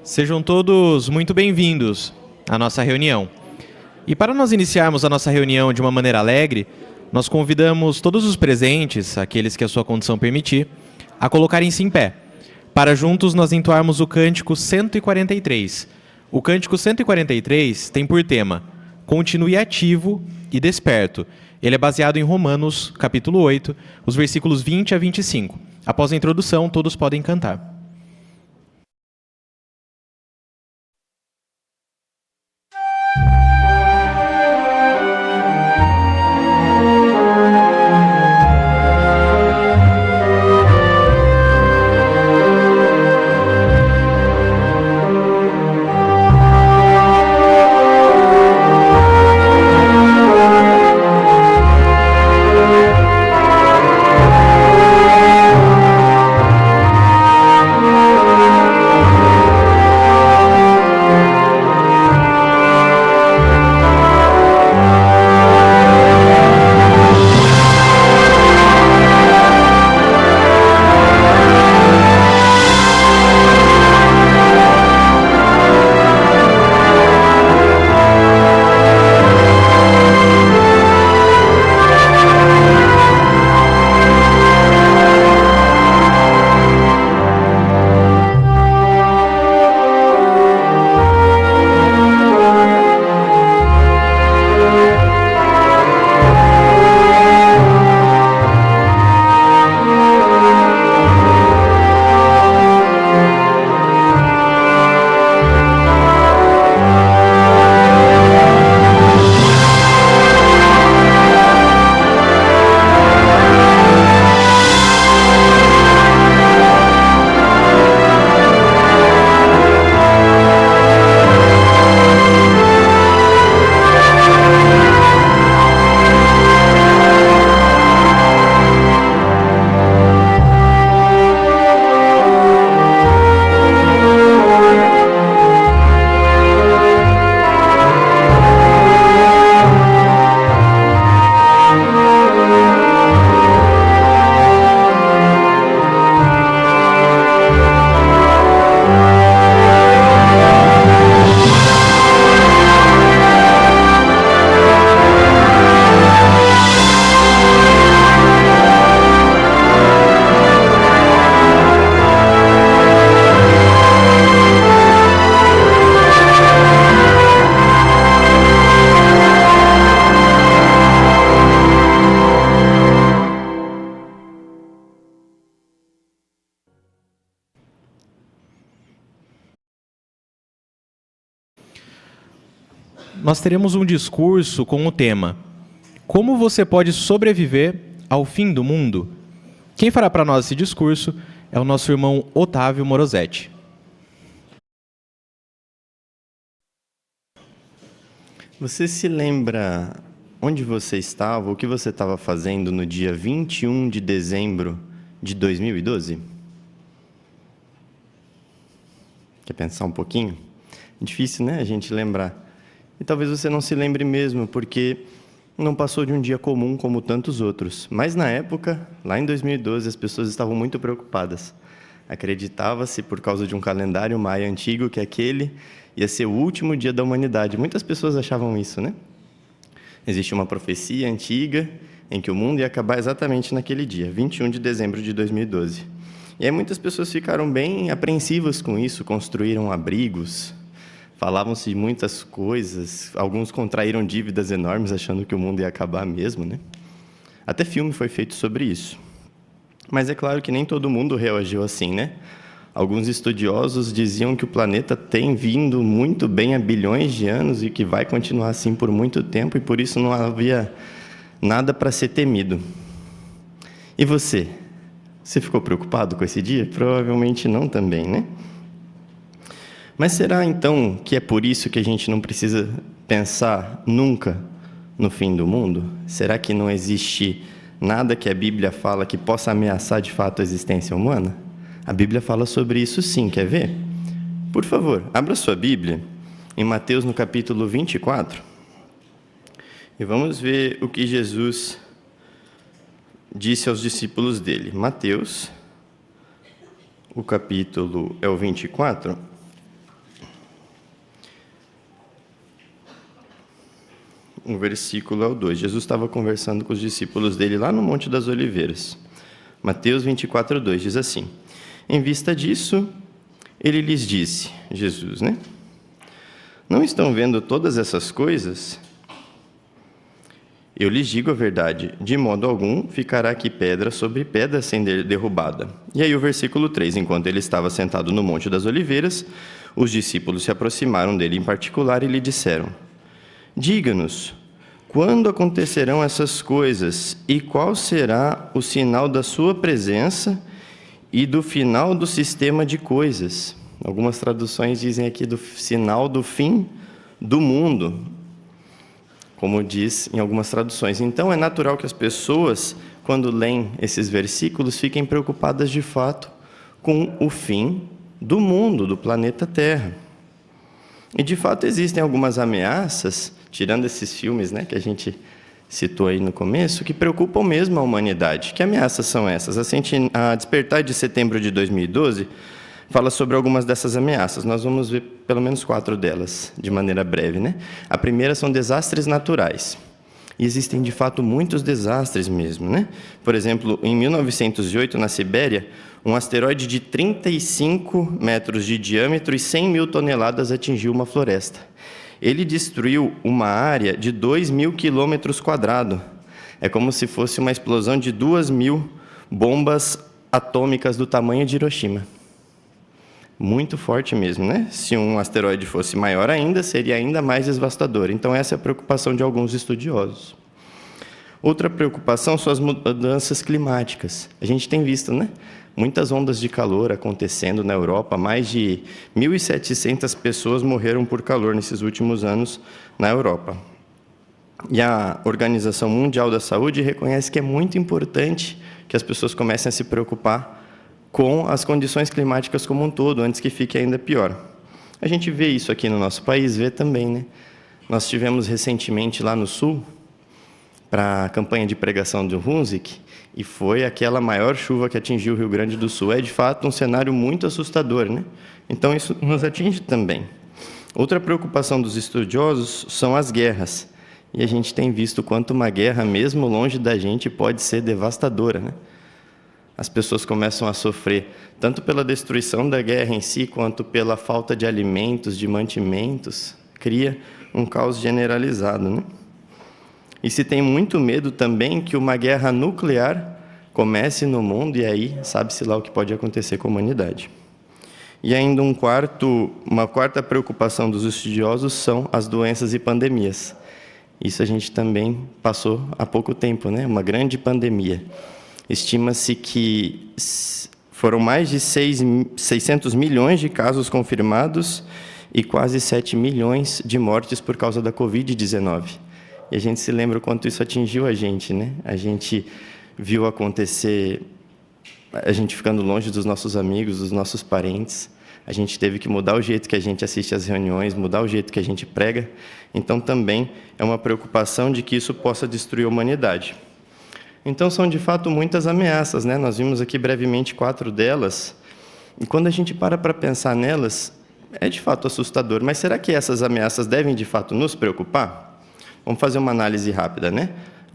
Sejam todos muito bem-vindos à nossa reunião. E para nós iniciarmos a nossa reunião de uma maneira alegre, nós convidamos todos os presentes, aqueles que a sua condição permitir, a colocarem-se em pé, para juntos nós entoarmos o cântico 143. O cântico 143 tem por tema: continue ativo e desperto. Ele é baseado em Romanos, capítulo 8, os versículos 20 a 25. Após a introdução, todos podem cantar. Nós teremos um discurso com o tema: como você pode sobreviver ao fim do mundo? Quem fará para nós esse discurso é o nosso irmão Otávio Morosetti. Você se lembra onde você estava, o que você estava fazendo no dia 21 de dezembro de 2012? Quer pensar um pouquinho? Difícil, né, a gente lembrar. E talvez você não se lembre mesmo, porque não passou de um dia comum como tantos outros. Mas na época, lá em 2012, as pessoas estavam muito preocupadas. Acreditava-se, por causa de um calendário maia antigo, que aquele ia ser o último dia da humanidade. Muitas pessoas achavam isso, né? Existe uma profecia antiga em que o mundo ia acabar exatamente naquele dia, 21 de dezembro de 2012. E aí muitas pessoas ficaram bem apreensivas com isso, construíram abrigos, falavam-se de muitas coisas, alguns contraíram dívidas enormes achando que o mundo ia acabar mesmo, né? Até filme foi feito sobre isso. Mas é claro que nem todo mundo reagiu assim, né? Alguns estudiosos diziam que o planeta tem vindo muito bem há bilhões de anos e que vai continuar assim por muito tempo, e por isso não havia nada para ser temido. E você? Você ficou preocupado com esse dia? Provavelmente não também, né? Mas será, então, que é por isso que a gente não precisa pensar nunca no fim do mundo? Será que não existe nada que a Bíblia fala que possa ameaçar de fato a existência humana? A Bíblia fala sobre isso sim, quer ver? Por favor, abra sua Bíblia em Mateus, no capítulo 24, e vamos ver o que Jesus disse aos discípulos dele. Mateus, o capítulo é o 24, um versículo é o 2. Jesus estava conversando com os discípulos dele lá no Monte das Oliveiras. Mateus 24, 2 diz assim: em vista disso, ele lhes disse, Jesus, né? Não estão vendo todas essas coisas? Eu lhes digo a verdade, de modo algum ficará aqui pedra sobre pedra sem derrubada. E aí o versículo 3, enquanto ele estava sentado no Monte das Oliveiras, os discípulos se aproximaram dele em particular e lhe disseram: diga-nos, quando acontecerão essas coisas e qual será o sinal da sua presença e do final do sistema de coisas? Algumas traduções dizem aqui do sinal do fim do mundo, como diz em algumas traduções. Então, é natural que as pessoas, quando leem esses versículos, fiquem preocupadas de fato com o fim do mundo, do planeta Terra. E, de fato, existem algumas ameaças, tirando esses filmes, né, que a gente citou aí no começo, que preocupam mesmo a humanidade. Que ameaças são essas? A Despertar de setembro de 2012 fala sobre algumas dessas ameaças. Nós vamos ver pelo menos 4 delas, de maneira breve, né? A primeira são desastres naturais. E existem, de fato, muitos desastres mesmo, né? Por exemplo, em 1908, na Sibéria, um asteroide de 35 metros de diâmetro e 100 mil toneladas atingiu uma floresta. Ele destruiu uma área de 2.000 quilômetros quadrados. É como se fosse uma explosão de 2.000 bombas atômicas do tamanho de Hiroshima. Muito forte mesmo, né? Se um asteroide fosse maior ainda, seria ainda mais devastador. Então, essa é a preocupação de alguns estudiosos. Outra preocupação são as mudanças climáticas. A gente tem visto, né? Muitas ondas de calor acontecendo na Europa. Mais de 1.700 pessoas morreram por calor nesses últimos anos na Europa. E a Organização Mundial da Saúde reconhece que é muito importante que as pessoas comecem a se preocupar com as condições climáticas como um todo, antes que fique ainda pior. A gente vê isso aqui no nosso país, vê também, né? Nós tivemos recentemente lá no Sul, para a campanha de pregação do Hunziker, e foi aquela maior chuva que atingiu o Rio Grande do Sul. É, de fato, um cenário muito assustador, né? Então, isso nos atinge também. Outra preocupação dos estudiosos são as guerras. E a gente tem visto quanto uma guerra, mesmo longe da gente, pode ser devastadora, né? As pessoas começam a sofrer tanto pela destruição da guerra em si, quanto pela falta de alimentos, de mantimentos. Cria um caos generalizado, né? E se tem muito medo também que uma guerra nuclear comece no mundo, e aí sabe-se lá o que pode acontecer com a humanidade. E ainda uma quarta preocupação dos estudiosos são as doenças e pandemias. Isso a gente também passou há pouco tempo, né? Uma grande pandemia. Estima-se que foram mais de 600 milhões de casos confirmados e quase 7 milhões de mortes por causa da Covid-19. E a gente se lembra o quanto isso atingiu a gente, né? A gente viu acontecer, a gente ficando longe dos nossos amigos, dos nossos parentes. A gente teve que mudar o jeito que a gente assiste às reuniões, mudar o jeito que a gente prega. Então, também é uma preocupação de que isso possa destruir a humanidade. Então, são, de fato, muitas ameaças, né? Nós vimos aqui brevemente 4 delas, e quando a gente para pensar nelas, é, de fato, assustador. Mas será que essas ameaças devem, de fato, nos preocupar? Vamos fazer uma análise rápida, né?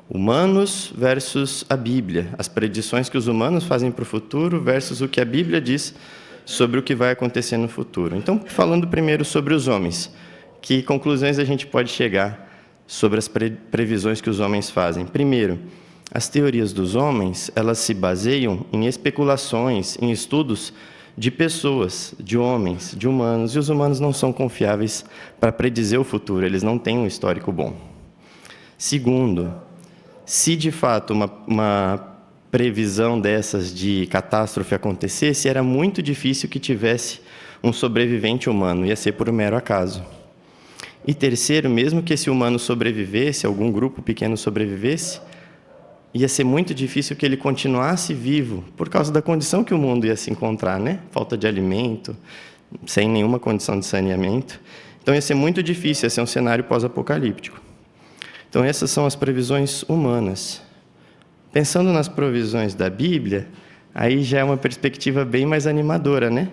Humanos versus a Bíblia. As predições que os humanos fazem para o futuro versus o que a Bíblia diz sobre o que vai acontecer no futuro. Então, falando primeiro sobre os homens, que conclusões a gente pode chegar sobre as previsões que os homens fazem? Primeiro, as teorias dos homens, elas se baseiam em especulações, em estudos de pessoas, de homens, de humanos, e os humanos não são confiáveis para predizer o futuro, eles não têm um histórico bom. Segundo, se de fato uma previsão dessas de catástrofe acontecesse, era muito difícil que tivesse um sobrevivente humano, ia ser por um mero acaso. E terceiro, mesmo que esse humano sobrevivesse, algum grupo pequeno sobrevivesse, ia ser muito difícil que ele continuasse vivo, por causa da condição que o mundo ia se encontrar, né? Falta de alimento, sem nenhuma condição de saneamento. Então, ia ser muito difícil, ia ser um cenário pós-apocalíptico. Então, essas são as previsões humanas. Pensando nas previsões da Bíblia, aí já é uma perspectiva bem mais animadora, né?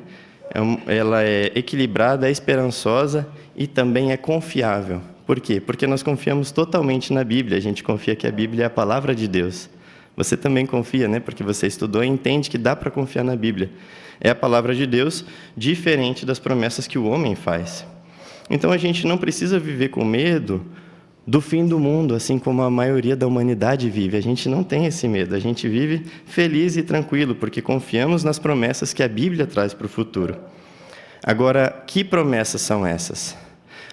Ela é equilibrada, é esperançosa e também é confiável. Por quê? Porque nós confiamos totalmente na Bíblia, a gente confia que a Bíblia é a palavra de Deus. Você também confia, né? Porque você estudou e entende que dá para confiar na Bíblia. É a palavra de Deus, diferente das promessas que o homem faz. Então a gente não precisa viver com medo do fim do mundo, assim como a maioria da humanidade vive. A gente não tem esse medo, a gente vive feliz e tranquilo, porque confiamos nas promessas que a Bíblia traz para o futuro. Agora, que promessas são essas?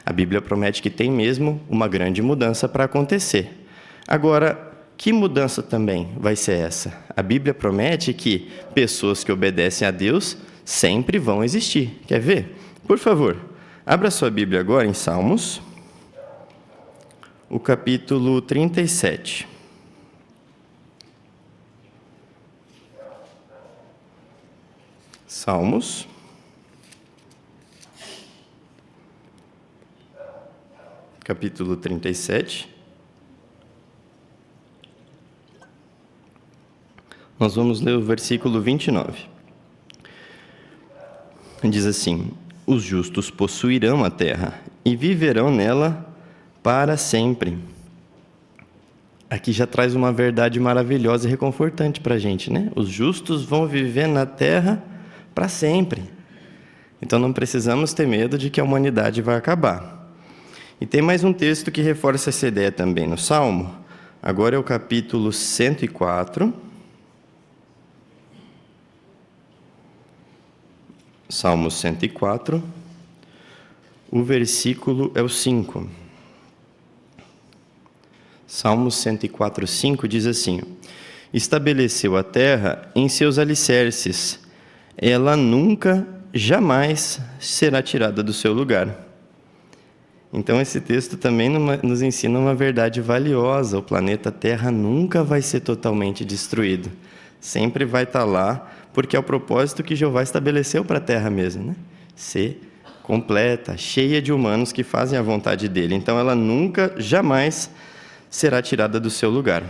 A Bíblia promete que tem mesmo uma grande mudança para acontecer. Agora, que mudança também vai ser essa? A Bíblia promete que pessoas que obedecem a Deus sempre vão existir. Quer ver? Por favor, abra sua Bíblia agora em Salmos, o capítulo 37. Salmos, capítulo 37. Nós vamos ler o versículo 29. Diz assim: os justos possuirão a terra e viverão nela para sempre. Aqui já traz uma verdade maravilhosa e reconfortante para a gente, né? Os justos vão viver na terra para sempre. Então não precisamos ter medo de que a humanidade vai acabar. E tem mais um texto que reforça essa ideia também no Salmo. Agora é o capítulo 104. Salmo 104. O versículo é o 5. Salmo 104, 5 diz assim: estabeleceu a terra em seus alicerces, ela nunca, jamais será tirada do seu lugar. Então esse texto também nos ensina uma verdade valiosa: o planeta Terra nunca vai ser totalmente destruído, sempre vai estar lá, porque é o propósito que Jeová estabeleceu para a Terra mesmo, né? Ser completa, cheia de humanos que fazem a vontade dele. Então ela nunca, jamais será tirada do seu lugar.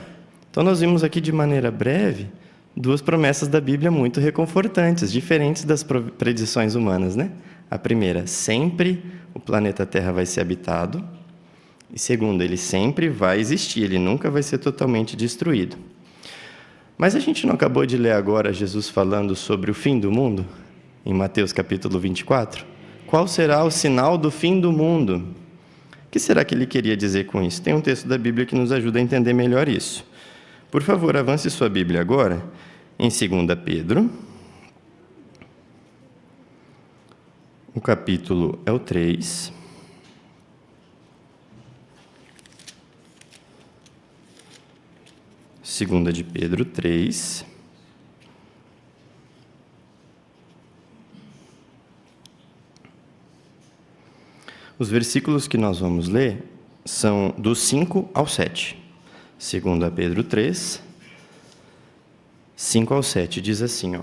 Então nós vimos aqui de maneira breve duas promessas da Bíblia muito reconfortantes, diferentes das predições humanas, né? A primeira, sempre o planeta Terra vai ser habitado. E segundo, ele sempre vai existir, ele nunca vai ser totalmente destruído. Mas a gente não acabou de ler agora Jesus falando sobre o fim do mundo? Em Mateus capítulo 24? Qual será o sinal do fim do mundo? O que será que ele queria dizer com isso? Tem um texto da Bíblia que nos ajuda a entender melhor isso. Por favor, avance sua Bíblia agora, em 2 Pedro. O capítulo é o 3. Segunda de Pedro 3. Os versículos que nós vamos ler são do 5 ao 7. 2 Pedro 3, 5 ao 7, diz assim, ó: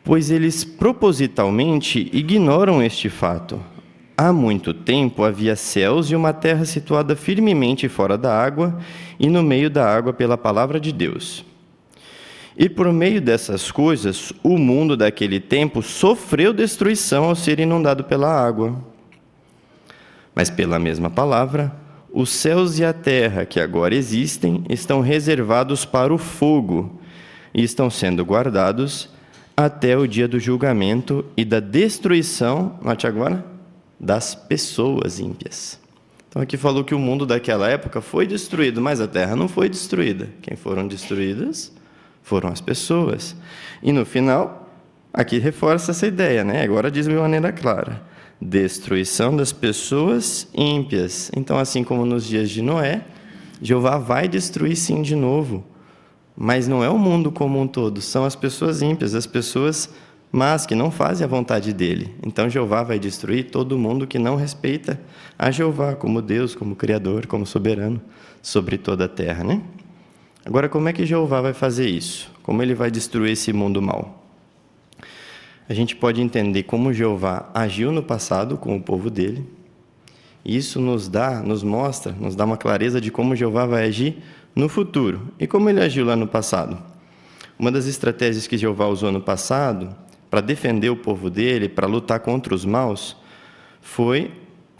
pois eles propositalmente ignoram este fato. Há muito tempo havia céus e uma terra situada firmemente fora da água e no meio da água pela palavra de Deus. E por meio dessas coisas, o mundo daquele tempo sofreu destruição ao ser inundado pela água. Mas pela mesma palavra, os céus e a terra que agora existem estão reservados para o fogo e estão sendo guardados até o dia do julgamento e da destruição, note agora, das pessoas ímpias. Então aqui falou que o mundo daquela época foi destruído, mas a terra não foi destruída. Quem foram destruídas foram as pessoas. E no final, aqui reforça essa ideia, né? Agora diz de maneira clara: destruição das pessoas ímpias. Então, assim como nos dias de Noé, Jeová vai destruir sim de novo. Mas não é o mundo como um todo, são as pessoas ímpias, as pessoas más que não fazem a vontade dele. Então Jeová vai destruir todo mundo que não respeita a Jeová como Deus, como Criador, como soberano sobre toda a terra, né? Agora, como é que Jeová vai fazer isso? Como ele vai destruir esse mundo mau? A gente pode entender como Jeová agiu no passado com o povo dele. Isso nos dá uma clareza de como Jeová vai agir no futuro. E como ele agiu lá no passado? Uma das estratégias que Jeová usou no passado para defender o povo dele, para lutar contra os maus, foi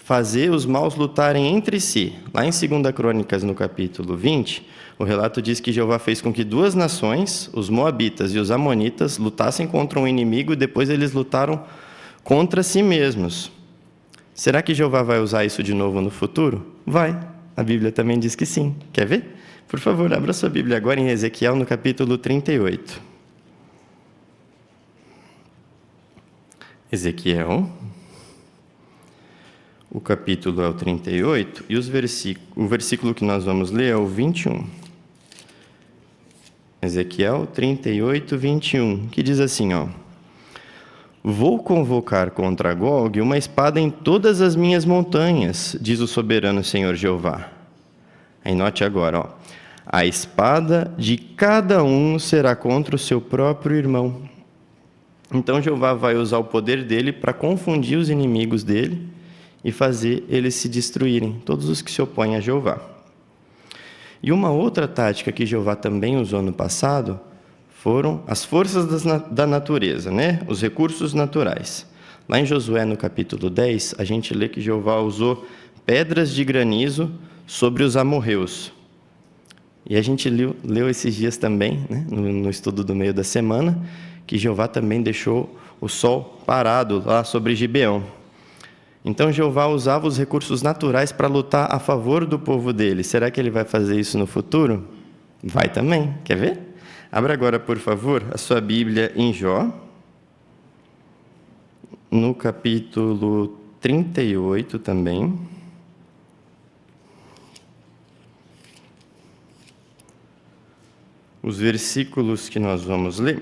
fazer os maus lutarem entre si. Lá em 2 Crônicas, no capítulo 20, o relato diz que Jeová fez com que duas nações, os moabitas e os amonitas, lutassem contra um inimigo e depois eles lutaram contra si mesmos. Será que Jeová vai usar isso de novo no futuro? Vai. A Bíblia também diz que sim. Quer ver? Por favor, abra sua Bíblia agora em Ezequiel, no capítulo 38. Ezequiel, o capítulo é o 38, e o versículo que nós vamos ler é o 21. Ezequiel 38, 21, que diz assim, ó: Vou convocar contra Gog uma espada em todas as minhas montanhas, diz o soberano Senhor Jeová. Aí note agora, ó: a espada de cada um será contra o seu próprio irmão. Então Jeová vai usar o poder dele para confundir os inimigos dele e fazer eles se destruírem, todos os que se opõem a Jeová. E uma outra tática que Jeová também usou no passado foram as forças da natureza, né? Os recursos naturais. Lá em Josué, no capítulo 10, a gente lê que Jeová usou pedras de granizo sobre os amorreus. E a gente leu esses dias também, né? no estudo do meio da semana, que Jeová também deixou o sol parado lá sobre Gibeão. Então Jeová usava os recursos naturais para lutar a favor do povo dele. Será que ele vai fazer isso no futuro? Vai também. Quer ver? Abra agora, por favor, a sua Bíblia em Jó, no capítulo 38 também. Os versículos que nós vamos ler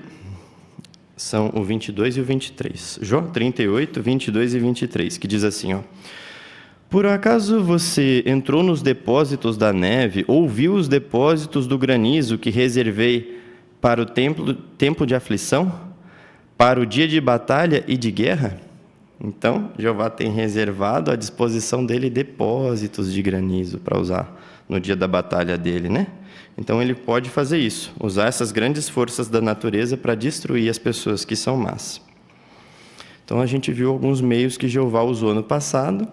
são o 22 e o 23. Jó 38, 22 e 23, que diz assim, ó: Por acaso você entrou nos depósitos da neve, ou viu os depósitos do granizo que reservei para o tempo de aflição, para o dia de batalha e de guerra? Então, Jeová tem reservado à disposição dele depósitos de granizo para usar no dia da batalha dele, né? Então, ele pode fazer isso, usar essas grandes forças da natureza para destruir as pessoas que são más. Então, a gente viu alguns meios que Jeová usou no passado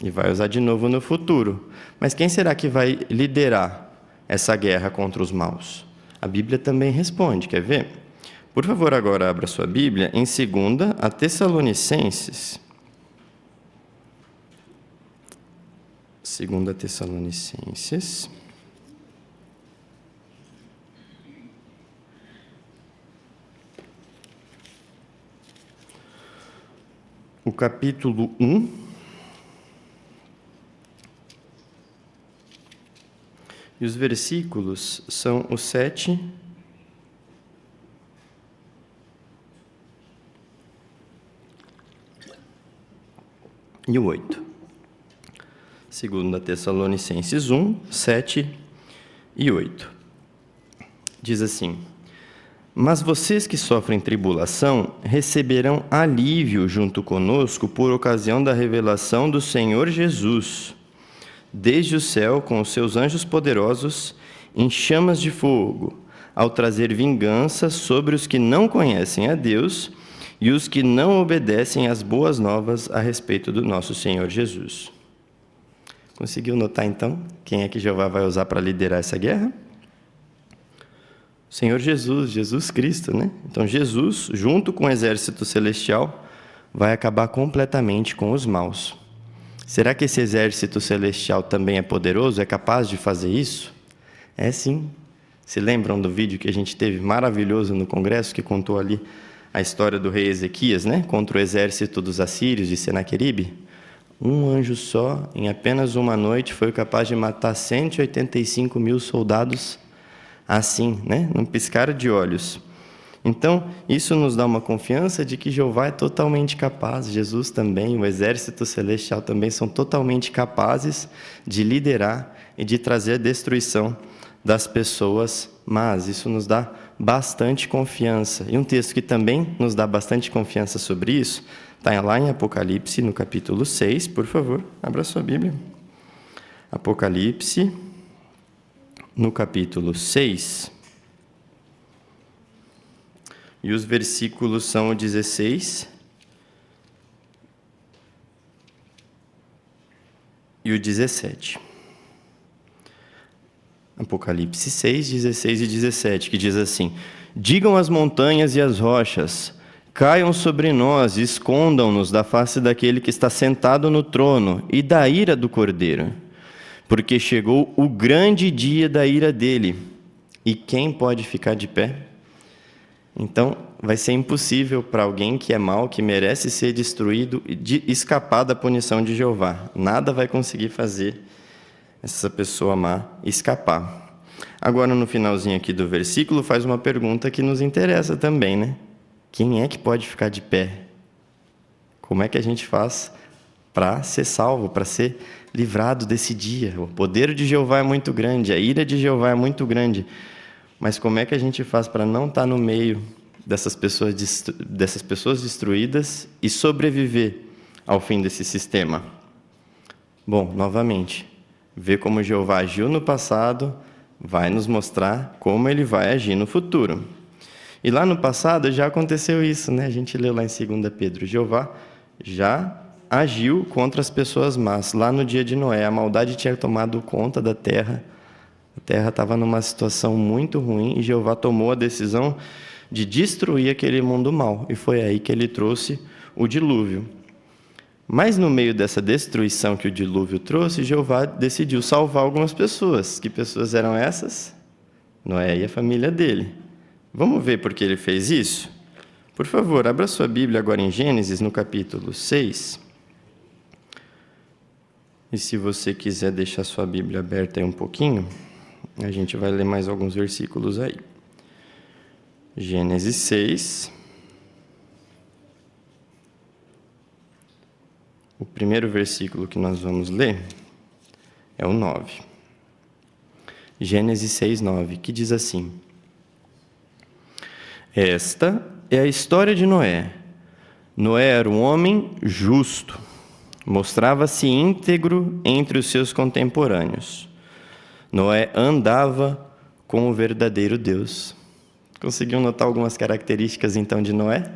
e vai usar de novo no futuro. Mas quem será que vai liderar essa guerra contra os maus? A Bíblia também responde, quer ver? Por favor, agora abra sua Bíblia em 2 Tessalonicenses. 2 Tessalonicenses. O capítulo 1. E os versículos são o 7 e o 8. 2 Tessalonicenses 1, 7 e 8. Diz assim: Mas vocês que sofrem tribulação receberão alívio junto conosco por ocasião da revelação do Senhor Jesus, desde o céu com os seus anjos poderosos em chamas de fogo, ao trazer vingança sobre os que não conhecem a Deus e os que não obedecem às boas novas a respeito do nosso Senhor Jesus. Conseguiu notar, então, quem é que Jeová vai usar para liderar essa guerra? O Senhor Jesus, Jesus Cristo, né? Então, Jesus, junto com o exército celestial, vai acabar completamente com os maus. Será que esse exército celestial também é poderoso? É capaz de fazer isso? É sim. Se lembram do vídeo que a gente teve maravilhoso no congresso, que contou ali a história do rei Ezequias, né? Contra o exército dos assírios de Senaqueribe? Um anjo só, em apenas uma noite, foi capaz de matar 185 mil soldados assim, né? Num piscar de olhos. Então, isso nos dá uma confiança de que Jeová é totalmente capaz, Jesus também, o exército celestial também são totalmente capazes de liderar e de trazer a destruição das pessoas, mas isso nos dá bastante confiança. E um texto que também nos dá bastante confiança sobre isso, está lá em Apocalipse, no capítulo 6, por favor, abra sua Bíblia. Apocalipse, no capítulo 6, e os versículos são o 16 e o 17. Apocalipse 6, 16 e 17, que diz assim: digam as montanhas e as rochas, caiam sobre nós e escondam-nos da face daquele que está sentado no trono e da ira do Cordeiro, porque chegou o grande dia da ira dele. E quem pode ficar de pé? Então, vai ser impossível para alguém que é mau, que merece ser destruído, escapar da punição de Jeová. Nada vai conseguir fazer essa pessoa má escapar. Agora, no finalzinho aqui do versículo, faz uma pergunta que nos interessa também, né? Quem é que pode ficar de pé? Como é que a gente faz para ser salvo, para ser livrado desse dia? O poder de Jeová é muito grande, a ira de Jeová é muito grande. Mas como é que a gente faz para não estar no meio dessas pessoas destruídas e sobreviver ao fim desse sistema? Bom, novamente, ver como Jeová agiu no passado vai nos mostrar como ele vai agir no futuro. E lá no passado já aconteceu isso, né? A gente leu lá em 2 Pedro. Jeová já agiu contra as pessoas más. Lá no dia de Noé, a maldade tinha tomado conta da terra. A terra estava numa situação muito ruim e Jeová tomou a decisão de destruir aquele mundo mau. E foi aí que ele trouxe o dilúvio. Mas no meio dessa destruição que o dilúvio trouxe, Jeová decidiu salvar algumas pessoas. Que pessoas eram essas? Noé e a família dele. Vamos ver por que ele fez isso? Por favor, abra sua Bíblia agora em Gênesis, no capítulo 6. E se você quiser deixar sua Bíblia aberta aí um pouquinho, a gente vai ler mais alguns versículos aí. Gênesis 6. O primeiro versículo que nós vamos ler é o 9. Gênesis 6, 9, que diz assim: esta é a história de Noé. Noé era um homem justo, mostrava-se íntegro entre os seus contemporâneos. Noé andava com o verdadeiro Deus. Conseguiu notar algumas características, então, de Noé?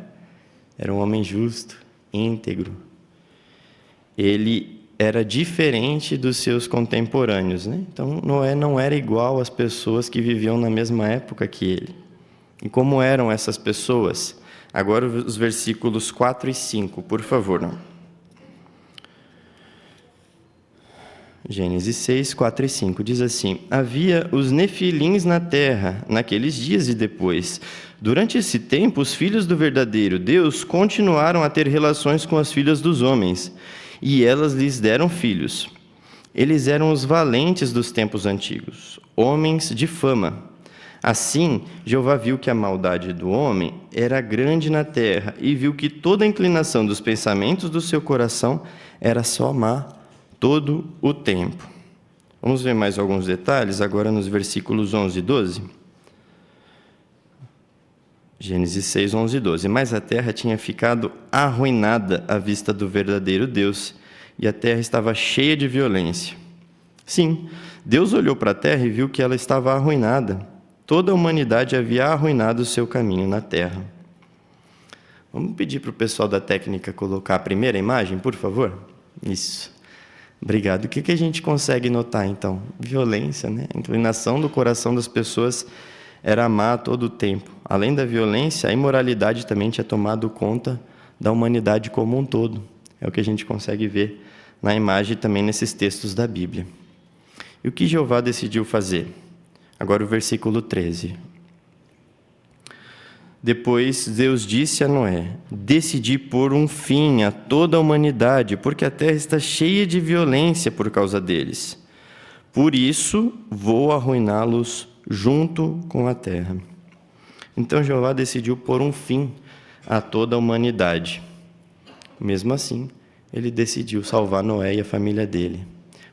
Era um homem justo, íntegro. Ele era diferente dos seus contemporâneos, né? Então, Noé não era igual às pessoas que viviam na mesma época que ele. E como eram essas pessoas? Agora, os versículos 4 e 5, por favor. Gênesis 6, 4 e 5 diz assim: havia os nefilins na terra, naqueles dias e depois. Durante esse tempo, os filhos do verdadeiro Deus continuaram a ter relações com as filhas dos homens, e elas lhes deram filhos. Eles eram os valentes dos tempos antigos, homens de fama. Assim, Jeová viu que a maldade do homem era grande na terra, e viu que toda a inclinação dos pensamentos do seu coração era só má todo o tempo. Vamos ver mais alguns detalhes agora nos versículos 11 e 12. Gênesis 6, 11 e 12. Mas a terra tinha ficado arruinada à vista do verdadeiro Deus, e a terra estava cheia de violência. Sim, Deus olhou para a terra e viu que ela estava arruinada. Toda a humanidade havia arruinado o seu caminho na terra. Vamos pedir para o pessoal da técnica colocar a primeira imagem, por favor? Isso. Obrigado. O que a gente consegue notar, então? Violência, né? A inclinação do coração das pessoas era má todo o tempo. Além da violência, a imoralidade também tinha tomado conta da humanidade como um todo. É o que a gente consegue ver na imagem e também nesses textos da Bíblia. E o que Jeová decidiu fazer? Agora o versículo 13. Depois Deus disse a Noé: decidi pôr um fim a toda a humanidade, porque a terra está cheia de violência por causa deles. Por isso vou arruiná-los junto com a terra. Então Jeová decidiu pôr um fim a toda a humanidade. Mesmo assim, ele decidiu salvar Noé e a família dele.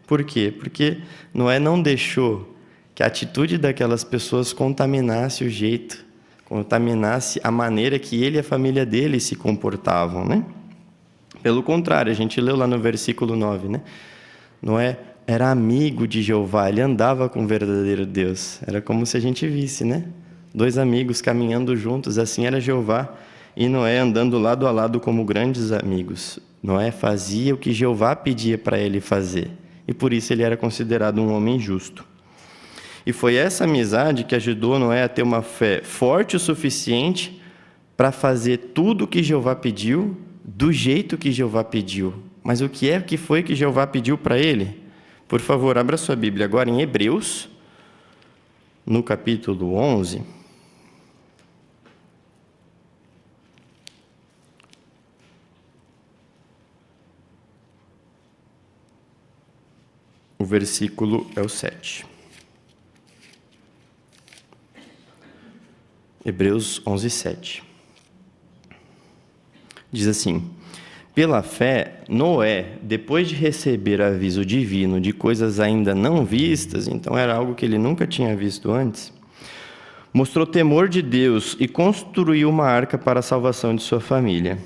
Por quê? Porque Noé não deixou que a atitude daquelas pessoas contaminasse o jeito, contaminasse a maneira que ele e a família dele se comportavam, né? Pelo contrário, a gente leu lá no versículo 9, né? Noé era amigo de Jeová, ele andava com o verdadeiro Deus. Era como se a gente visse, né? Dois amigos caminhando juntos, assim era Jeová e Noé andando lado a lado como grandes amigos. Noé fazia o que Jeová pedia para ele fazer. e por isso ele era considerado um homem justo. E foi essa amizade que ajudou Noé a ter uma fé forte o suficiente para fazer tudo o que Jeová pediu, do jeito que Jeová pediu. Mas o que é que foi que Jeová pediu para ele? Por favor, abra sua Bíblia agora em Hebreus, no capítulo 11. O versículo é o 7. Hebreus 11, 7. Diz assim: pela fé, Noé, depois de receber aviso divino de coisas ainda não vistas, então era algo que ele nunca tinha visto antes, mostrou temor de Deus e construiu uma arca para a salvação de sua família.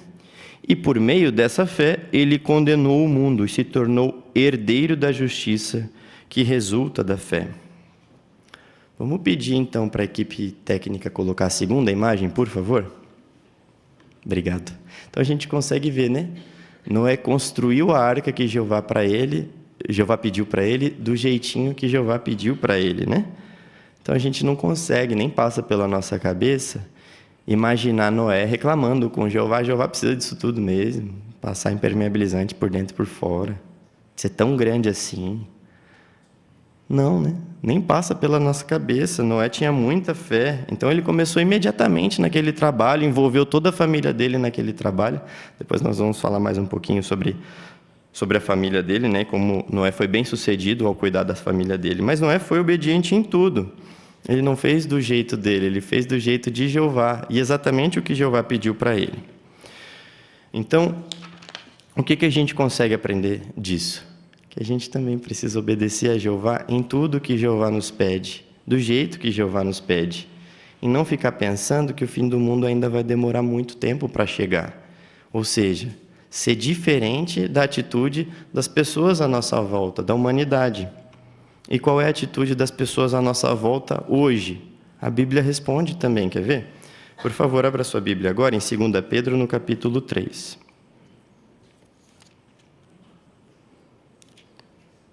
E por meio dessa fé, ele condenou o mundo e se tornou herdeiro da justiça que resulta da fé. Vamos pedir então para a equipe técnica colocar a segunda imagem, por favor? Obrigado. Então a gente consegue ver, né? Noé construiu a arca que Jeová pediu para ele, do jeitinho que Jeová pediu para ele, né? Então a gente não consegue, nem passa pela nossa cabeça, imaginar Noé reclamando com Jeová. Jeová precisa disso tudo mesmo, passar impermeabilizante por dentro e por fora, ser tão grande assim. Não, né? Nem passa pela nossa cabeça. Noé tinha muita fé, então ele começou imediatamente naquele trabalho, envolveu toda a família dele naquele trabalho. Depois nós vamos falar mais um pouquinho sobre a família dele, né? Como Noé foi bem sucedido ao cuidar da família dele. Mas Noé foi obediente em tudo. Ele não fez do jeito dele, ele fez do jeito de Jeová, e exatamente o que Jeová pediu para ele. Então, o que a gente consegue aprender disso? Que a gente também precisa obedecer a Jeová em tudo que Jeová nos pede, do jeito que Jeová nos pede, e não ficar pensando que o fim do mundo ainda vai demorar muito tempo para chegar. Ou seja, ser diferente da atitude das pessoas à nossa volta, da humanidade. E qual é a atitude das pessoas à nossa volta hoje? A Bíblia responde também, quer ver? Por favor, abra sua Bíblia agora em 2 Pedro, no capítulo 3.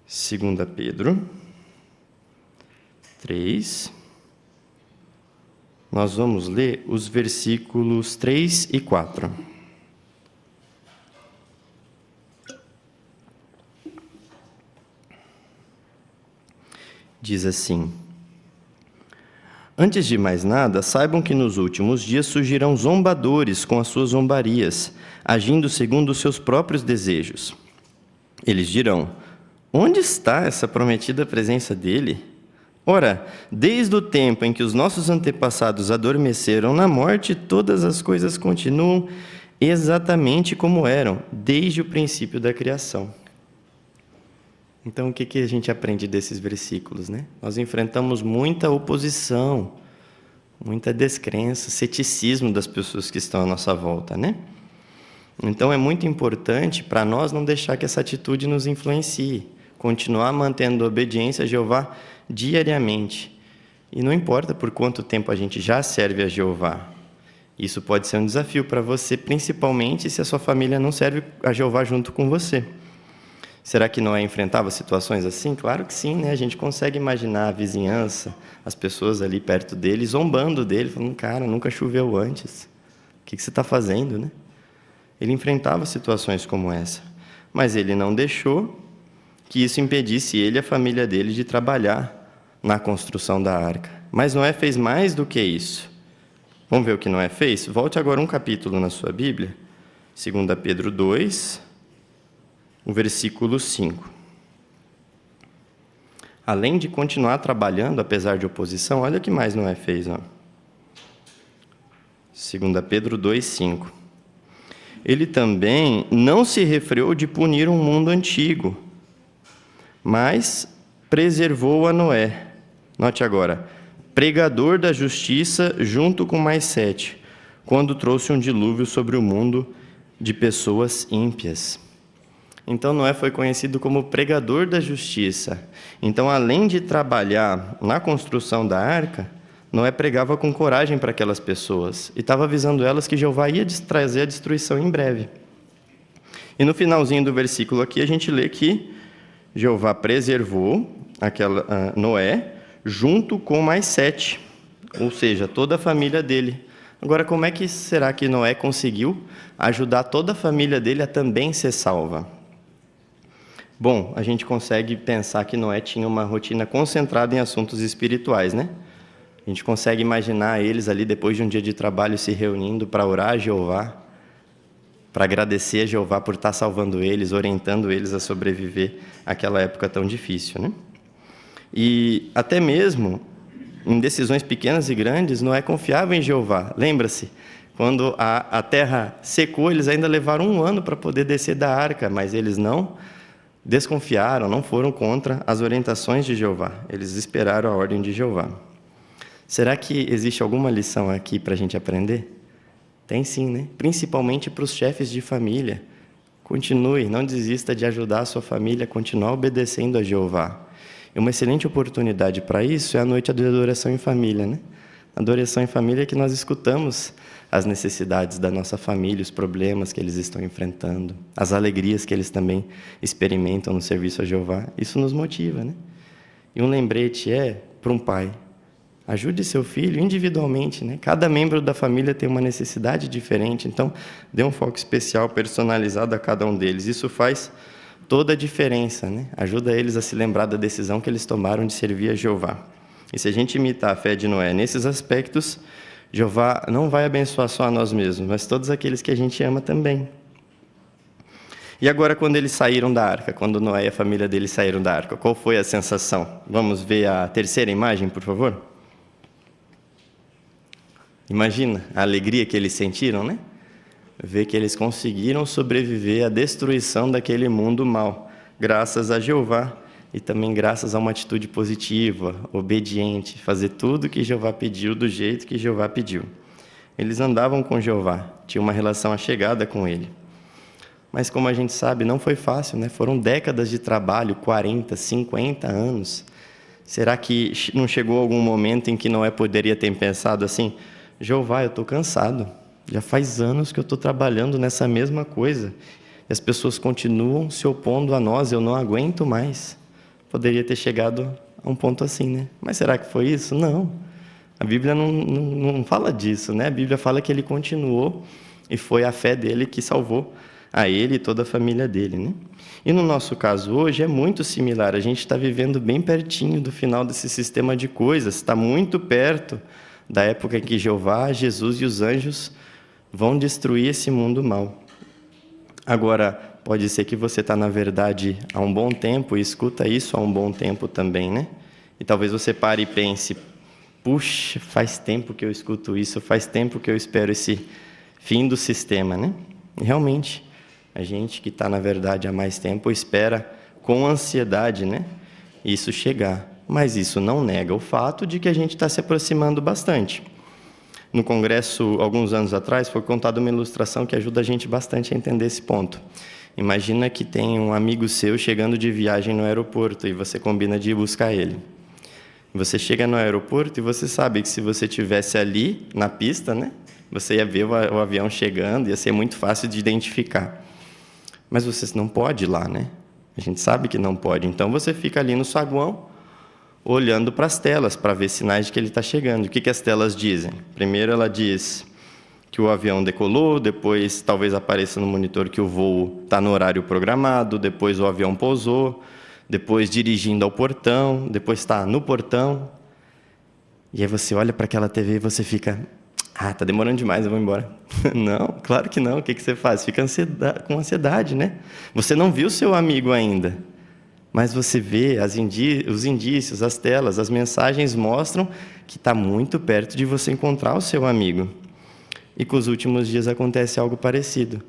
2 Pedro 3. Nós vamos ler os versículos 3 e 4. Diz assim: antes de mais nada, saibam que nos últimos dias surgirão zombadores com as suas zombarias, agindo segundo os seus próprios desejos. Eles dirão: onde está essa prometida presença dele? Ora, desde o tempo em que os nossos antepassados adormeceram na morte, todas as coisas continuam exatamente como eram, desde o princípio da criação. Então, o que a gente aprende desses versículos, né? Nós enfrentamos muita oposição, muita descrença, ceticismo das pessoas que estão à nossa volta, né? Então, é muito importante para nós não deixar que essa atitude nos influencie, continuar mantendo a obediência a Jeová diariamente. E não importa por quanto tempo a gente já serve a Jeová. Isso pode ser um desafio para você, principalmente se a sua família não serve a Jeová junto com você. Será que Noé enfrentava situações assim? Claro que sim, né? A gente consegue imaginar a vizinhança, as pessoas ali perto dele, zombando dele, falando: cara, nunca choveu antes. O que você está fazendo, né? Ele enfrentava situações como essa. Mas ele não deixou que isso impedisse ele e a família dele de trabalhar na construção da arca. Mas Noé fez mais do que isso. Vamos ver o que Noé fez? Volte agora um capítulo na sua Bíblia, 2 Pedro 2, o versículo 5. Além de continuar trabalhando, apesar de oposição, olha o que mais Noé fez. 2 Pedro 2, 5. Ele também não se refreou de punir um mundo antigo, mas preservou a Noé. Note agora: pregador da justiça junto com mais 7, quando trouxe um dilúvio sobre o mundo de pessoas ímpias. Então, Noé foi conhecido como pregador da justiça. Então, além de trabalhar na construção da arca, Noé pregava com coragem para aquelas pessoas e estava avisando elas que Jeová ia trazer a destruição em breve. E no finalzinho do versículo aqui, a gente lê que Jeová preservou Noé junto com mais 7, ou seja, toda a família dele. Agora, como é que será que Noé conseguiu ajudar toda a família dele a também ser salva? Bom, a gente consegue pensar que Noé tinha uma rotina concentrada em assuntos espirituais, né? A gente consegue imaginar eles ali, depois de um dia de trabalho, se reunindo para orar a Jeová, para agradecer a Jeová por estar salvando eles, orientando eles a sobreviver àquela época tão difícil, né? E até mesmo em decisões pequenas e grandes, Noé confiava em Jeová. Lembra-se, quando a terra secou, eles ainda levaram 1 ano para poder descer da arca, mas eles não desconfiaram, não foram contra as orientações de Jeová. Eles esperaram a ordem de Jeová. Será que existe alguma lição aqui para a gente aprender? Tem sim, né? Principalmente para os chefes de família. Continue, não desista de ajudar a sua família a continuar obedecendo a Jeová. E uma excelente oportunidade para isso é a noite de adoração em família, né? Adoração em família é que nós escutamos as necessidades da nossa família, os problemas que eles estão enfrentando, as alegrias que eles também experimentam no serviço a Jeová. Isso nos motiva, né? E um lembrete para um pai: ajude seu filho individualmente, né? Cada membro da família tem uma necessidade diferente, então dê um foco especial, personalizado a cada um deles. Isso faz toda a diferença, né? Ajuda eles a se lembrar da decisão que eles tomaram de servir a Jeová. E se a gente imitar a fé de Noé nesses aspectos, Jeová não vai abençoar só a nós mesmos, mas todos aqueles que a gente ama também. E agora, quando eles saíram da arca, quando Noé e a família dele saíram da arca, qual foi a sensação? Vamos ver a terceira imagem, por favor? Imagina a alegria que eles sentiram, né? Ver que eles conseguiram sobreviver à destruição daquele mundo mau, graças a Jeová e também graças a uma atitude positiva, obediente, fazer tudo que Jeová pediu do jeito que Jeová pediu. Eles andavam com Jeová, tinham uma relação achegada com ele. Mas como a gente sabe, não foi fácil, né? Foram décadas de trabalho, 40, 50 anos. Será que não chegou algum momento em que Noé poderia ter pensado assim: Jeová, eu estou cansado, já faz anos que eu estou trabalhando nessa mesma coisa, e as pessoas continuam se opondo a nós, eu não aguento mais. Poderia ter chegado a um ponto assim, né? Mas será que foi isso? Não. A Bíblia não fala disso, né? A Bíblia fala que ele continuou e foi a fé dele que salvou a ele e toda a família dele, né? E no nosso caso hoje é muito similar. A gente está vivendo bem pertinho do final desse sistema de coisas, está muito perto da época em que Jeová, Jesus e os anjos vão destruir esse mundo mau. Agora, pode ser que você está, na verdade, há um bom tempo e escuta isso há um bom tempo também, né? E talvez você pare e pense: puxa, faz tempo que eu escuto isso, faz tempo que eu espero esse fim do sistema, né? E realmente, a gente que está, na verdade, há mais tempo espera com ansiedade, né? Isso chegar. Mas isso não nega o fato de que a gente está se aproximando bastante. No congresso, alguns anos atrás, foi contada uma ilustração que ajuda a gente bastante a entender esse ponto. Imagina que tem um amigo seu chegando de viagem no aeroporto e você combina de ir buscar ele. Você chega no aeroporto e você sabe que se você estivesse ali na pista, né, você ia ver o avião chegando, ia ser muito fácil de identificar. Mas você não pode ir lá, né? A gente sabe que não pode. Então você fica ali no saguão, olhando para as telas, para ver sinais de que ele está chegando. O que as telas dizem? Primeiro ela diz que o avião decolou, depois talvez apareça no monitor que o voo está no horário programado, depois o avião pousou, depois dirigindo ao portão, depois está no portão. E aí você olha para aquela TV e você fica: está demorando demais, eu vou embora. Não, claro que não. O que você faz? Fica com ansiedade, né? Você não viu seu amigo ainda, mas você vê os indícios, as telas, as mensagens mostram que está muito perto de você encontrar o seu amigo. E com os últimos dias acontece algo parecido.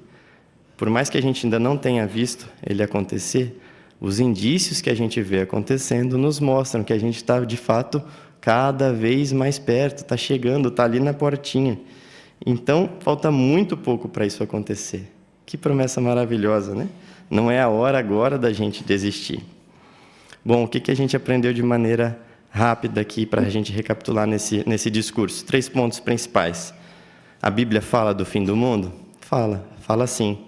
Por mais que a gente ainda não tenha visto ele acontecer, os indícios que a gente vê acontecendo nos mostram que a gente está, de fato, cada vez mais perto, está chegando, está ali na portinha. Então, falta muito pouco para isso acontecer. Que promessa maravilhosa, né? Não é a hora agora da gente desistir. Bom, o que a gente aprendeu de maneira rápida aqui para a gente recapitular nesse discurso? 3 pontos principais. A Bíblia fala do fim do mundo? Fala sim.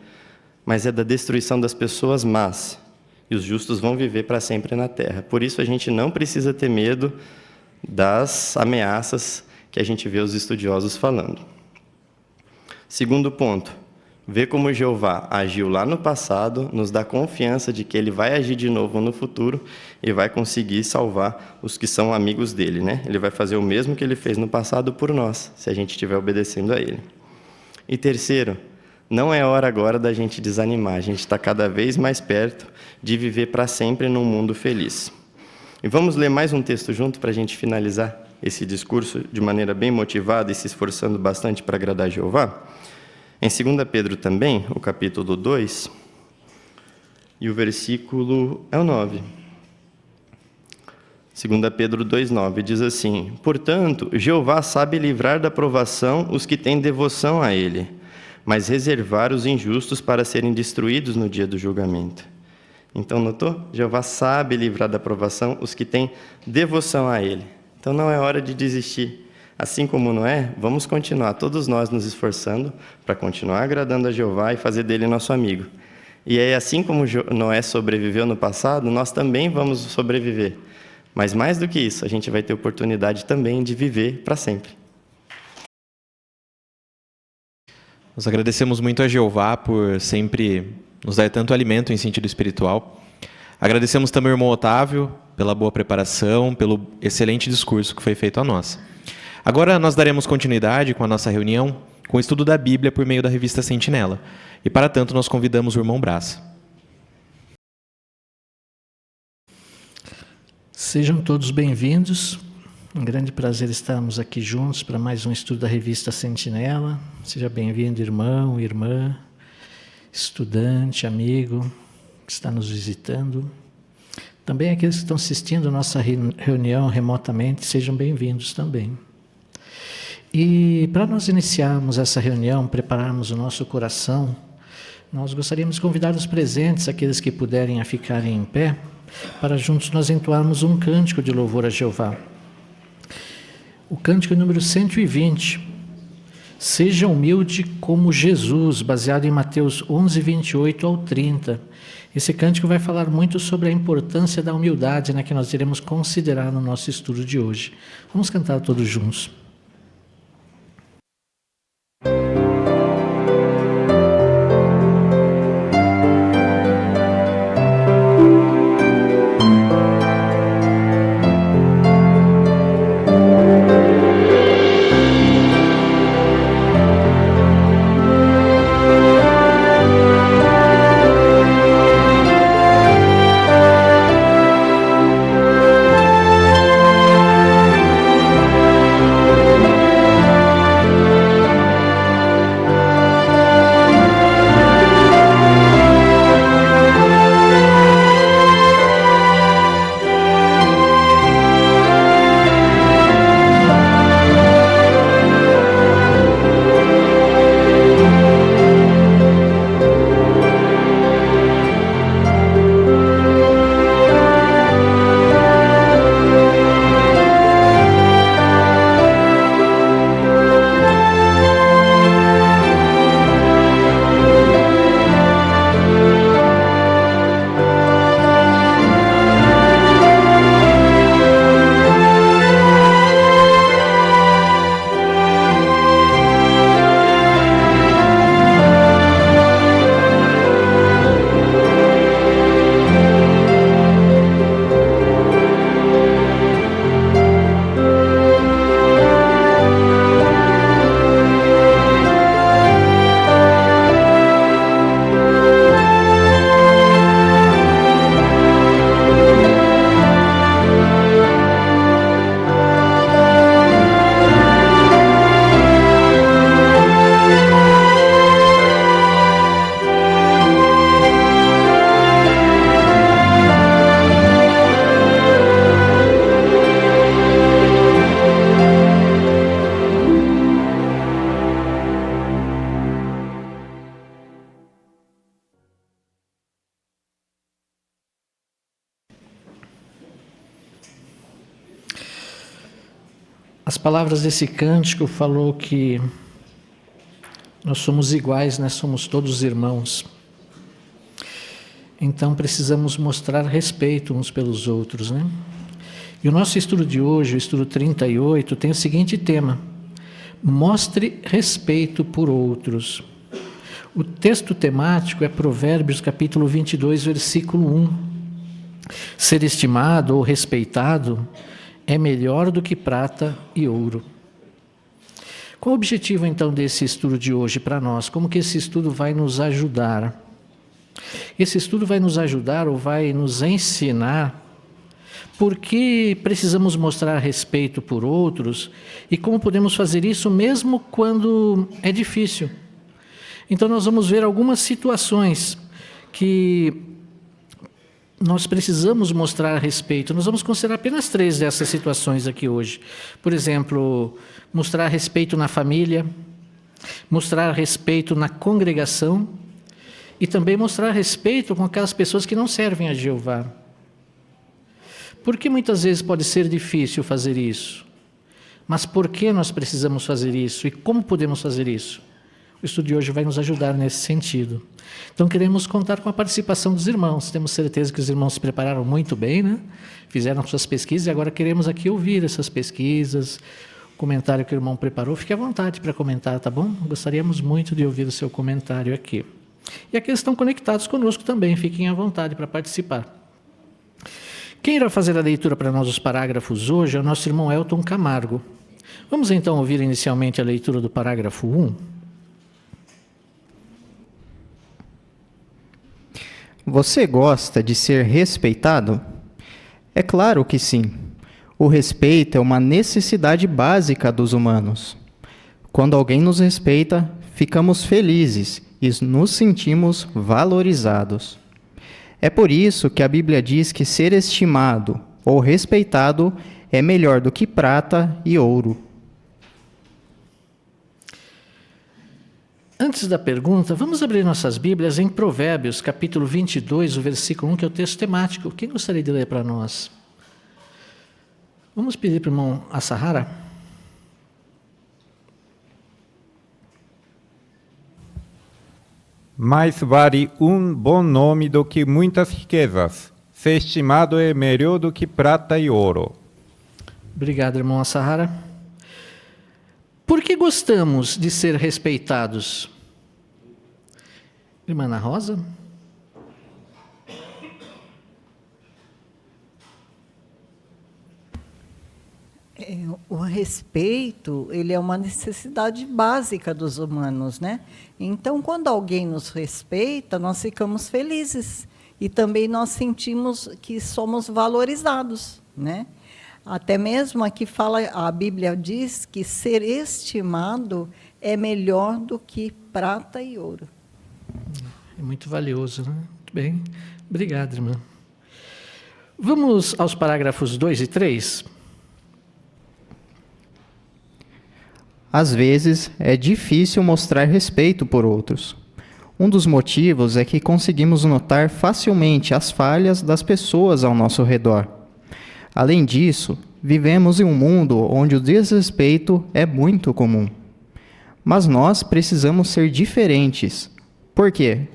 Mas é da destruição das pessoas más. e os justos vão viver para sempre na terra. Por isso a gente não precisa ter medo das ameaças que a gente vê os estudiosos falando. Segundo ponto, ver como Jeová agiu lá no passado nos dá confiança de que ele vai agir de novo no futuro e vai conseguir salvar os que são amigos dele, né? Ele vai fazer o mesmo que ele fez no passado por nós, se a gente estiver obedecendo a ele. E terceiro, não é hora agora da gente desanimar, a gente está cada vez mais perto de viver para sempre num mundo feliz. E vamos ler mais um texto junto para a gente finalizar esse discurso de maneira bem motivada e se esforçando bastante para agradar a Jeová? Em 2 Pedro também, o capítulo 2, e o versículo é o 9. 2 Pedro 2,9 diz assim: portanto, Jeová sabe livrar da provação os que têm devoção a Ele, mas reservar os injustos para serem destruídos no dia do julgamento. Então, notou? Jeová sabe livrar da provação os que têm devoção a Ele. Então, não é hora de desistir. Assim como Noé, vamos continuar, todos nós nos esforçando para continuar agradando a Jeová e fazer dele nosso amigo. E aí, assim como Noé sobreviveu no passado, nós também vamos sobreviver. Mas mais do que isso, a gente vai ter oportunidade também de viver para sempre. Nós agradecemos muito a Jeová por sempre nos dar tanto alimento em sentido espiritual. Agradecemos também ao irmão Otávio pela boa preparação, pelo excelente discurso que foi feito a nós. Agora nós daremos continuidade com a nossa reunião com o estudo da Bíblia por meio da revista Sentinela. E para tanto nós convidamos o irmão Brás. Sejam todos bem-vindos. Um grande prazer estarmos aqui juntos para mais um estudo da revista Sentinela. Seja bem-vindo, irmão, irmã, estudante, amigo que está nos visitando. Também aqueles que estão assistindo a nossa reunião remotamente, sejam bem-vindos também. E para nós iniciarmos essa reunião, prepararmos o nosso coração, nós gostaríamos de convidar os presentes, aqueles que puderem a ficarem em pé, para juntos nós entoarmos um cântico de louvor a Jeová. O cântico número 120. Seja humilde como Jesus, baseado em Mateus 11, 28 ao 30. Esse cântico vai falar muito sobre a importância da humildade, né, que nós iremos considerar no nosso estudo de hoje. Vamos cantar todos juntos. As palavras desse cântico falou que nós somos iguais, nós somos todos irmãos. Então precisamos mostrar respeito uns pelos outros, né? E o nosso estudo de hoje, o estudo 38, tem o seguinte tema: mostre respeito por outros. O texto temático é Provérbios capítulo 22, versículo 1. Ser estimado ou respeitado é melhor do que prata e ouro. Qual o objetivo então desse estudo de hoje para nós? Como que esse estudo vai nos ajudar? Esse estudo vai nos ajudar ou vai nos ensinar por que precisamos mostrar respeito por outros e como podemos fazer isso mesmo quando é difícil. Então nós vamos ver algumas situações que nós precisamos mostrar respeito. Nós vamos considerar apenas 3 dessas situações aqui hoje. Por exemplo, mostrar respeito na família, mostrar respeito na congregação e também mostrar respeito com aquelas pessoas que não servem a Jeová. Por que muitas vezes pode ser difícil fazer isso? Mas por que nós precisamos fazer isso? E como podemos fazer isso? O estudo de hoje vai nos ajudar nesse sentido. Então queremos contar com a participação dos irmãos. Temos certeza que os irmãos se prepararam muito bem, né? Fizeram suas pesquisas e agora queremos aqui ouvir essas pesquisas, o comentário que o irmão preparou. Fique à vontade para comentar, tá bom? Gostaríamos muito de ouvir o seu comentário aqui. E aqueles que estão conectados conosco também, fiquem à vontade para participar. Quem irá fazer a leitura para nós dos parágrafos hoje é o nosso irmão Elton Camargo. Vamos então ouvir inicialmente a leitura do parágrafo 1. Você gosta de ser respeitado? É claro que sim. O respeito é uma necessidade básica dos humanos. Quando alguém nos respeita, ficamos felizes e nos sentimos valorizados. É por isso que a Bíblia diz que ser estimado ou respeitado é melhor do que prata e ouro. Antes da pergunta, vamos abrir nossas Bíblias em Provérbios, capítulo 22, o versículo 1, que é o texto temático. Quem gostaria de ler para nós? Vamos pedir para o irmão Asahara. Mais vale um bom nome do que muitas riquezas. Ser estimado é melhor do que prata e ouro. Obrigado, irmão Asahara. Por que gostamos de ser respeitados? Irmã Ana Rosa? O respeito, ele é uma necessidade básica dos humanos, né? Então, quando alguém nos respeita, nós ficamos felizes. E também nós sentimos que somos valorizados, né? Até mesmo aqui fala, a Bíblia diz que ser estimado é melhor do que prata e ouro. É muito valioso, né? Muito bem. Obrigado, irmã. Vamos aos parágrafos 2 e 3. Às vezes, é difícil mostrar respeito por outros. Um dos motivos é que conseguimos notar facilmente as falhas das pessoas ao nosso redor. Além disso, vivemos em um mundo onde o desrespeito é muito comum. Mas nós precisamos ser diferentes. Por quê?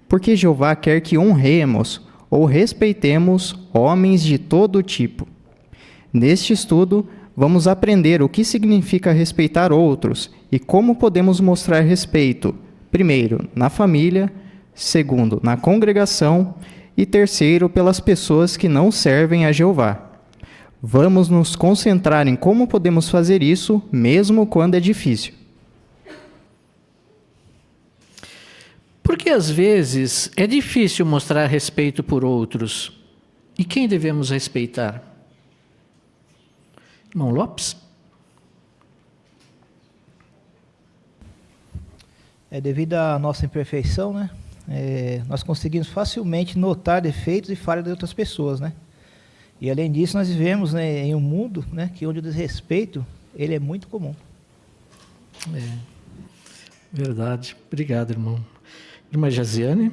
Porque Jeová quer que honremos ou respeitemos homens de todo tipo. Neste estudo, vamos aprender o que significa respeitar outros e como podemos mostrar respeito, primeiro, na família, segundo, na congregação e terceiro, pelas pessoas que não servem a Jeová. Vamos nos concentrar em como podemos fazer isso, mesmo quando é difícil. Porque às vezes é difícil mostrar respeito por outros. E quem devemos respeitar? Irmão Lopes? Devido à nossa imperfeição, né? Nós conseguimos facilmente notar defeitos e falhas de outras pessoas, né? E além disso, nós vivemos, né, em um mundo, né, onde o desrespeito ele é muito comum. Verdade. Obrigado, irmão. Irmã Jaziane?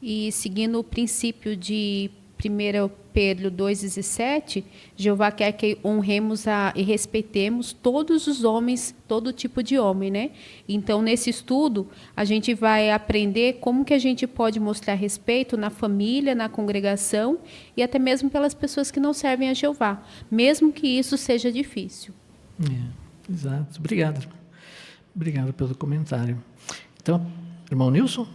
E seguindo o princípio de 1 Pedro 2,17, Jeová quer que honremos e respeitemos todos os homens, todo tipo de homem, né? Então, nesse estudo, a gente vai aprender como que a gente pode mostrar respeito na família, na congregação e até mesmo pelas pessoas que não servem a Jeová, mesmo que isso seja difícil. Exato. Obrigado. Obrigado pelo comentário. Então, irmão Nilson?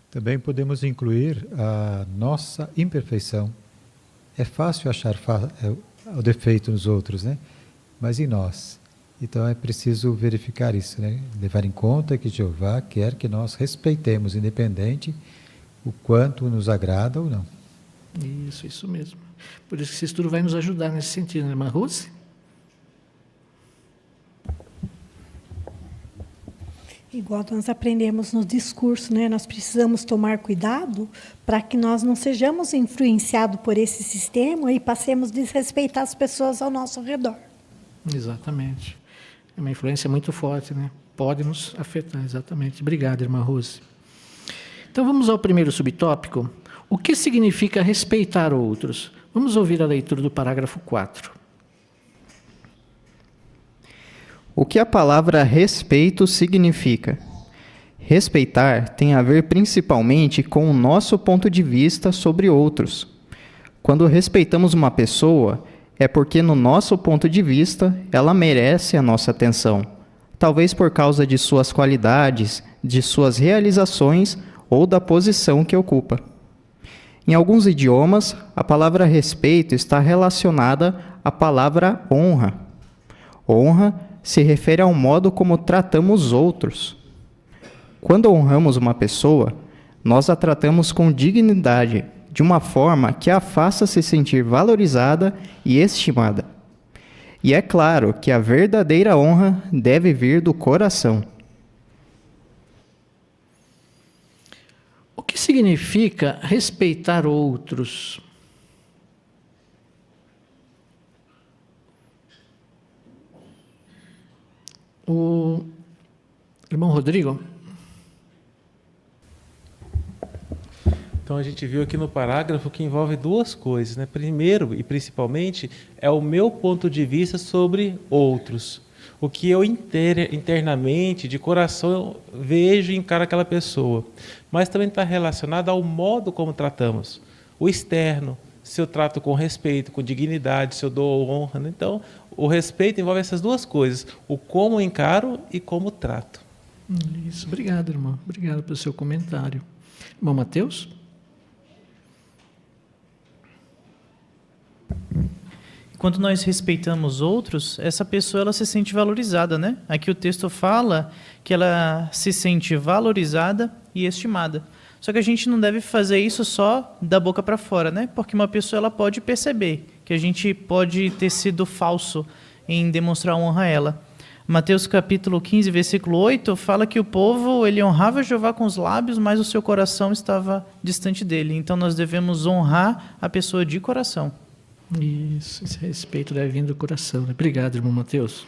Também podemos incluir a nossa imperfeição. É fácil achar o defeito nos outros, né? Mas em nós. Então é preciso verificar isso, né? Levar em conta que Jeová quer que nós respeitemos, independente o quanto nos agrada ou não. Isso mesmo. Por isso que esse estudo vai nos ajudar nesse sentido, né, irmã Rose? Igual nós aprendemos no discurso, né? Nós precisamos tomar cuidado para que nós não sejamos influenciados por esse sistema e passemos a desrespeitar as pessoas ao nosso redor. Exatamente. É uma influência muito forte, né? Pode nos afetar, exatamente. Obrigado, irmã Rose. Então vamos ao primeiro subtópico. O que significa respeitar outros? Vamos ouvir a leitura do parágrafo 4. O que a palavra respeito significa? Respeitar tem a ver principalmente com o nosso ponto de vista sobre outros. Quando respeitamos uma pessoa, é porque, no nosso ponto de vista, ela merece a nossa atenção. Talvez por causa de suas qualidades, de suas realizações ou da posição que ocupa. Em alguns idiomas, a palavra respeito está relacionada à palavra honra. Honra se refere ao modo como tratamos outros. Quando honramos uma pessoa, nós a tratamos com dignidade, de uma forma que a faça se sentir valorizada e estimada. E é claro que a verdadeira honra deve vir do coração. O que significa respeitar outros? O irmão Rodrigo? Então a gente viu aqui no parágrafo que envolve duas coisas, né? Primeiro e principalmente é o meu ponto de vista sobre outros. O que eu internamente, de coração, vejo e encaro aquela pessoa. Mas também está relacionado ao modo como tratamos. O externo, se eu trato com respeito, com dignidade, se eu dou honra. Né? Então, o respeito envolve essas duas coisas. O como encaro e como trato. Isso. Obrigado, irmão. Obrigado pelo seu comentário. Irmão Mateus? Quando nós respeitamos outros, essa pessoa ela se sente valorizada, né? Aqui o texto fala que ela se sente valorizada e estimada. Só que a gente não deve fazer isso só da boca para fora, né? Porque uma pessoa ela pode perceber que a gente pode ter sido falso em demonstrar honra a ela. Mateus capítulo 15, versículo 8, fala que o povo ele honrava Jeová com os lábios, mas o seu coração estava distante dele. Então nós devemos honrar a pessoa de coração. Isso, esse respeito deve vir do coração. Obrigado, irmão Mateus.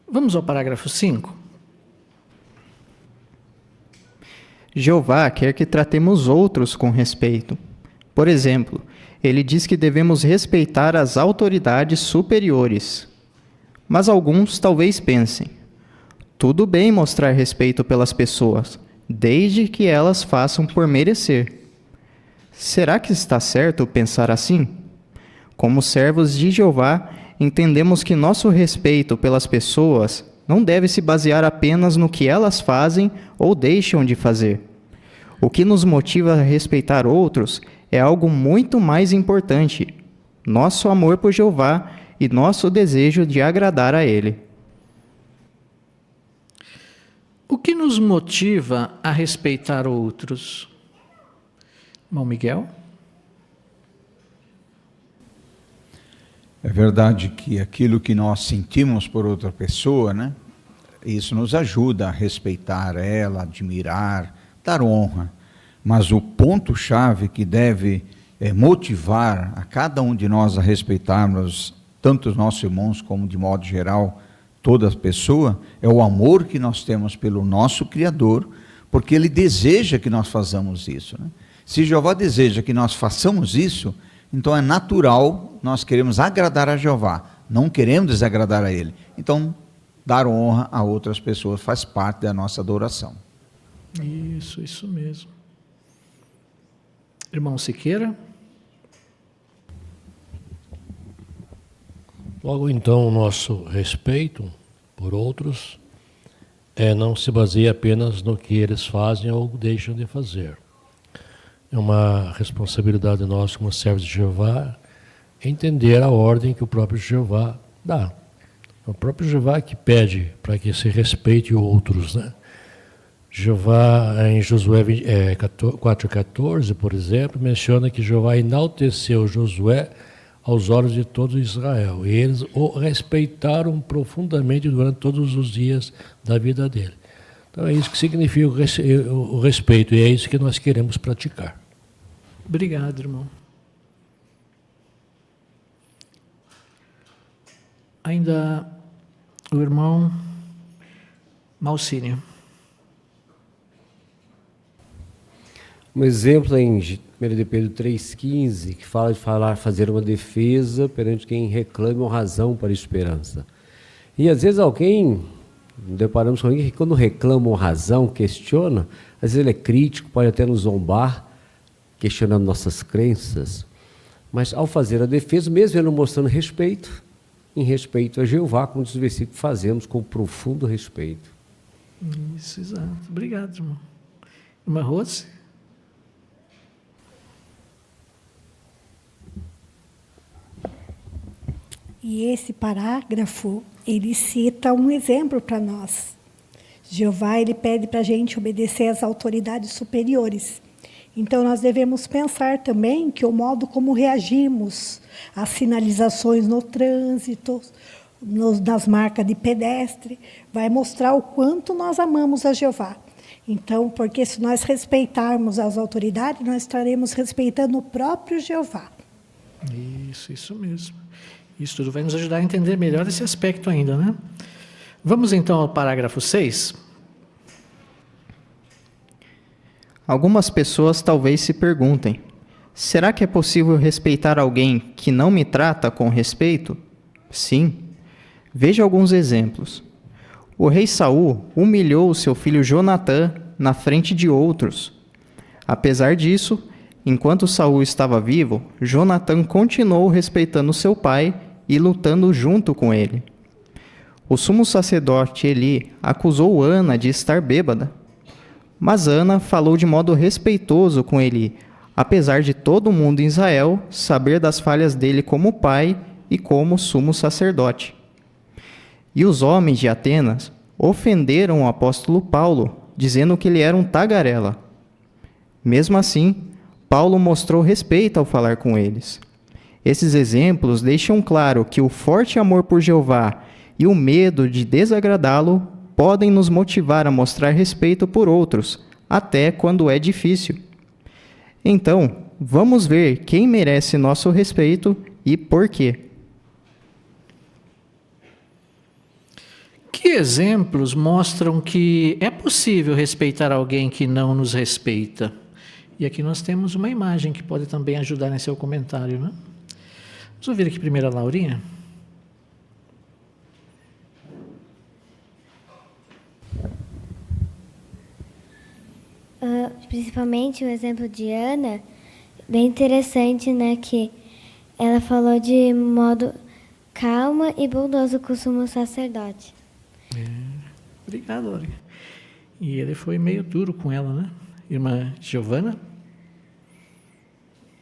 Vamos ao parágrafo 5. Jeová quer que tratemos outros com respeito. Por exemplo, ele diz que devemos respeitar as autoridades superiores. Mas alguns talvez pensem: tudo bem mostrar respeito pelas pessoas, desde que elas façam por merecer. Será que está certo pensar assim? Como servos de Jeová, entendemos que nosso respeito pelas pessoas não deve se basear apenas no que elas fazem ou deixam de fazer. O que nos motiva a respeitar outros é algo muito mais importante: nosso amor por Jeová e nosso desejo de agradar a Ele. O que nos motiva a respeitar outros? Irmão Miguel? É verdade que aquilo que nós sentimos por outra pessoa, né? Isso nos ajuda a respeitar ela, admirar, dar honra. Mas o ponto-chave que deve motivar a cada um de nós a respeitarmos tanto os nossos irmãos como de modo geral toda pessoa, é o amor que nós temos pelo nosso Criador, porque Ele deseja que nós façamos isso, né? Se Jeová deseja que nós façamos isso, então é natural nós queremos agradar a Jeová, não queremos desagradar a Ele. Então, dar honra a outras pessoas faz parte da nossa adoração. Isso mesmo. Irmão Siqueira? Logo então, o nosso respeito por outros não se baseia apenas no que eles fazem ou deixam de fazer. É uma responsabilidade nossa como servos de Jeová entender a ordem que o próprio Jeová dá. É o próprio Jeová que pede para que se respeite outros, né? Jeová, em Josué 4,14, por exemplo, menciona que Jeová enalteceu Josué aos olhos de todo Israel. E eles o respeitaram profundamente durante todos os dias da vida dele. Então é isso que significa o respeito, e é isso que nós queremos praticar. Obrigado, irmão. Ainda o irmão Malcínio. Um exemplo em 1 de Pedro 3,15, que fala de fazer uma defesa perante quem reclama uma razão para a esperança. E às vezes deparamos com alguém que quando reclama uma razão, questiona, às vezes ele é crítico, pode até nos zombar, questionando nossas crenças, mas ao fazer a defesa, mesmo ele mostrando respeito, em respeito a Jeová, como diz o versículo, fazemos com profundo respeito. Isso, exato. Obrigado, irmão. Irmã Rose? E esse parágrafo, ele cita um exemplo para nós. Jeová, ele pede para a gente obedecer às autoridades superiores. Então, nós devemos pensar também que o modo como reagimos às sinalizações no trânsito, nas marcas de pedestre, vai mostrar o quanto nós amamos a Jeová. Então, porque se nós respeitarmos as autoridades, nós estaremos respeitando o próprio Jeová. Isso mesmo. Isso tudo vai nos ajudar a entender melhor esse aspecto ainda, né? Vamos então ao parágrafo 6. Algumas pessoas talvez se perguntem: será que é possível respeitar alguém que não me trata com respeito? Sim. Veja alguns exemplos. O rei Saul humilhou o seu filho Jonatã na frente de outros. Apesar disso, enquanto Saul estava vivo, Jonatã continuou respeitando seu pai e lutando junto com ele. O sumo sacerdote Eli acusou Ana de estar bêbada. Mas Ana falou de modo respeitoso com Eli, apesar de todo mundo em Israel saber das falhas dele como pai e como sumo sacerdote. E os homens de Atenas ofenderam o apóstolo Paulo, dizendo que ele era um tagarela. Mesmo assim, Paulo mostrou respeito ao falar com eles. Esses exemplos deixam claro que o forte amor por Jeová e o medo de desagradá-lo podem nos motivar a mostrar respeito por outros, até quando é difícil. Então, vamos ver quem merece nosso respeito e por quê. Que exemplos mostram que é possível respeitar alguém que não nos respeita? E aqui nós temos uma imagem que pode também ajudar nesse seu comentário, né? Vamos ouvir aqui primeiro a Laurinha. Principalmente o exemplo de Ana, bem interessante, né? Que ela falou de modo calma e bondoso com o sumo sacerdote. Obrigado, Laurinha. E ele foi meio duro com ela, né? Irmã Giovana?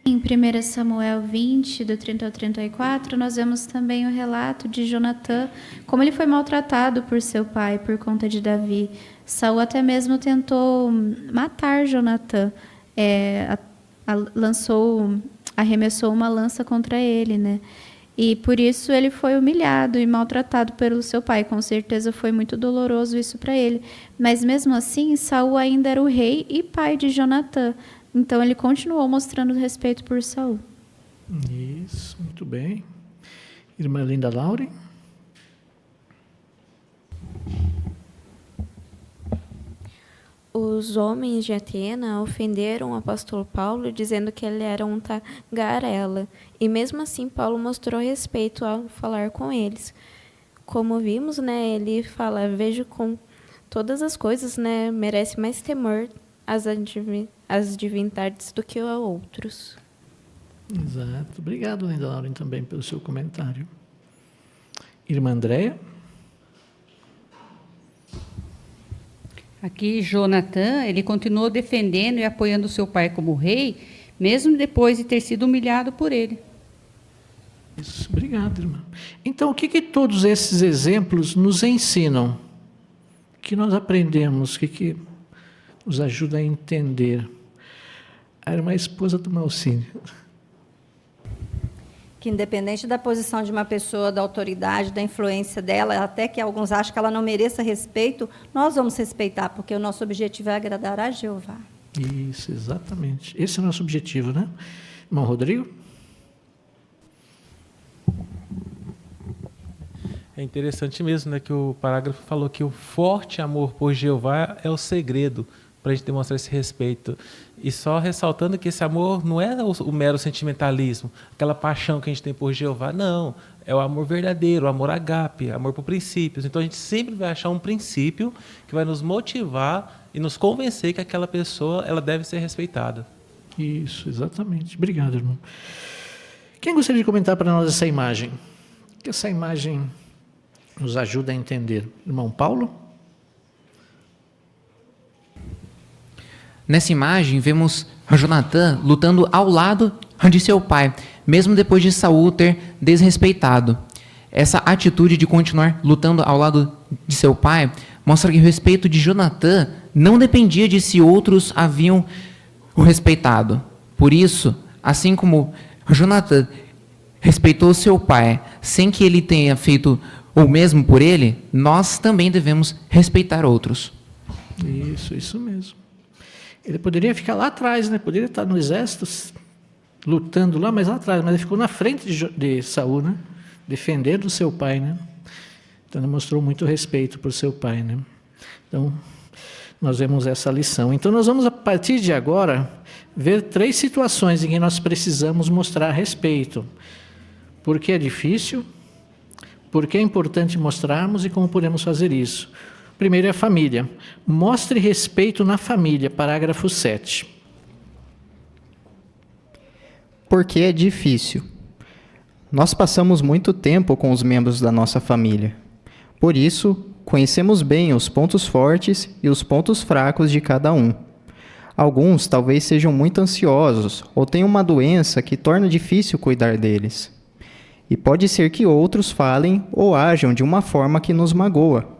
Em 1 Samuel 20, do 30 ao 34, nós vemos também o relato de Jonatã, como ele foi maltratado por seu pai, por conta de Davi. Saul até mesmo tentou matar Jonatã, arremessou uma lança contra ele, né? E por isso ele foi humilhado e maltratado pelo seu pai. Com certeza foi muito doloroso isso para ele. Mas mesmo assim, Saul ainda era o rei e pai de Jonatã. Então ele continuou mostrando respeito por Saul. Isso, muito bem. Irmã Linda Laure? os homens de Atena ofenderam o apóstolo Paulo, dizendo que ele era um tagarela. E mesmo assim, Paulo mostrou respeito ao falar com eles. Como vimos, né, ele fala, vejo com todas as coisas, né, merece mais temor as divindades do que a outros. Exato. Obrigado, Linda Lauren, também pelo seu comentário. Irmã Andréia? Aqui, Jonatã, ele continuou defendendo e apoiando seu pai como rei, mesmo depois de ter sido humilhado por ele. Isso, obrigado, irmã. Então, o que todos esses exemplos nos ensinam? O que nós aprendemos? O que nos ajuda a entender? A irmã esposa do Malcínio. Que independente da posição de uma pessoa, da autoridade, da influência dela, até que alguns acham que ela não mereça respeito, nós vamos respeitar, porque o nosso objetivo é agradar a Jeová. Isso, exatamente. Esse é o nosso objetivo, né? Irmão Rodrigo? É interessante mesmo, né, que o parágrafo falou que o forte amor por Jeová é o segredo para a gente demonstrar esse respeito. E só ressaltando que esse amor não é o mero sentimentalismo, aquela paixão que a gente tem por Jeová, não. É o amor verdadeiro, o amor agape, amor por princípios. Então a gente sempre vai achar um princípio que vai nos motivar e nos convencer que aquela pessoa ela deve ser respeitada. Isso, exatamente. Obrigado, irmão. Quem gostaria de comentar para nós essa imagem? Que essa imagem nos ajuda a entender. Irmão Paulo? Nessa imagem, vemos Jonatã lutando ao lado de seu pai, mesmo depois de Saul ter desrespeitado. Essa atitude de continuar lutando ao lado de seu pai mostra que o respeito de Jonatã não dependia de se outros haviam o respeitado. Por isso, assim como Jonatã respeitou seu pai sem que ele tenha feito o mesmo por ele, nós também devemos respeitar outros. Isso mesmo. Ele poderia ficar lá atrás, né? Poderia estar no exército, lutando lá, mas lá atrás. Mas ele ficou na frente de Saul, né? Defendendo o seu pai, né? Então, ele mostrou muito respeito por seu pai, né? Então, nós vemos essa lição. Então, nós vamos, a partir de agora, ver 3 situações em que nós precisamos mostrar respeito. Por que é difícil, por que é importante mostrarmos e como podemos fazer isso. Primeiro é a família. Mostre respeito na família, parágrafo 7. Porque é difícil. Nós passamos muito tempo com os membros da nossa família. Por isso, conhecemos bem os pontos fortes e os pontos fracos de cada um. Alguns talvez sejam muito ansiosos ou tenham uma doença que torna difícil cuidar deles. E pode ser que outros falem ou ajam de uma forma que nos magoa.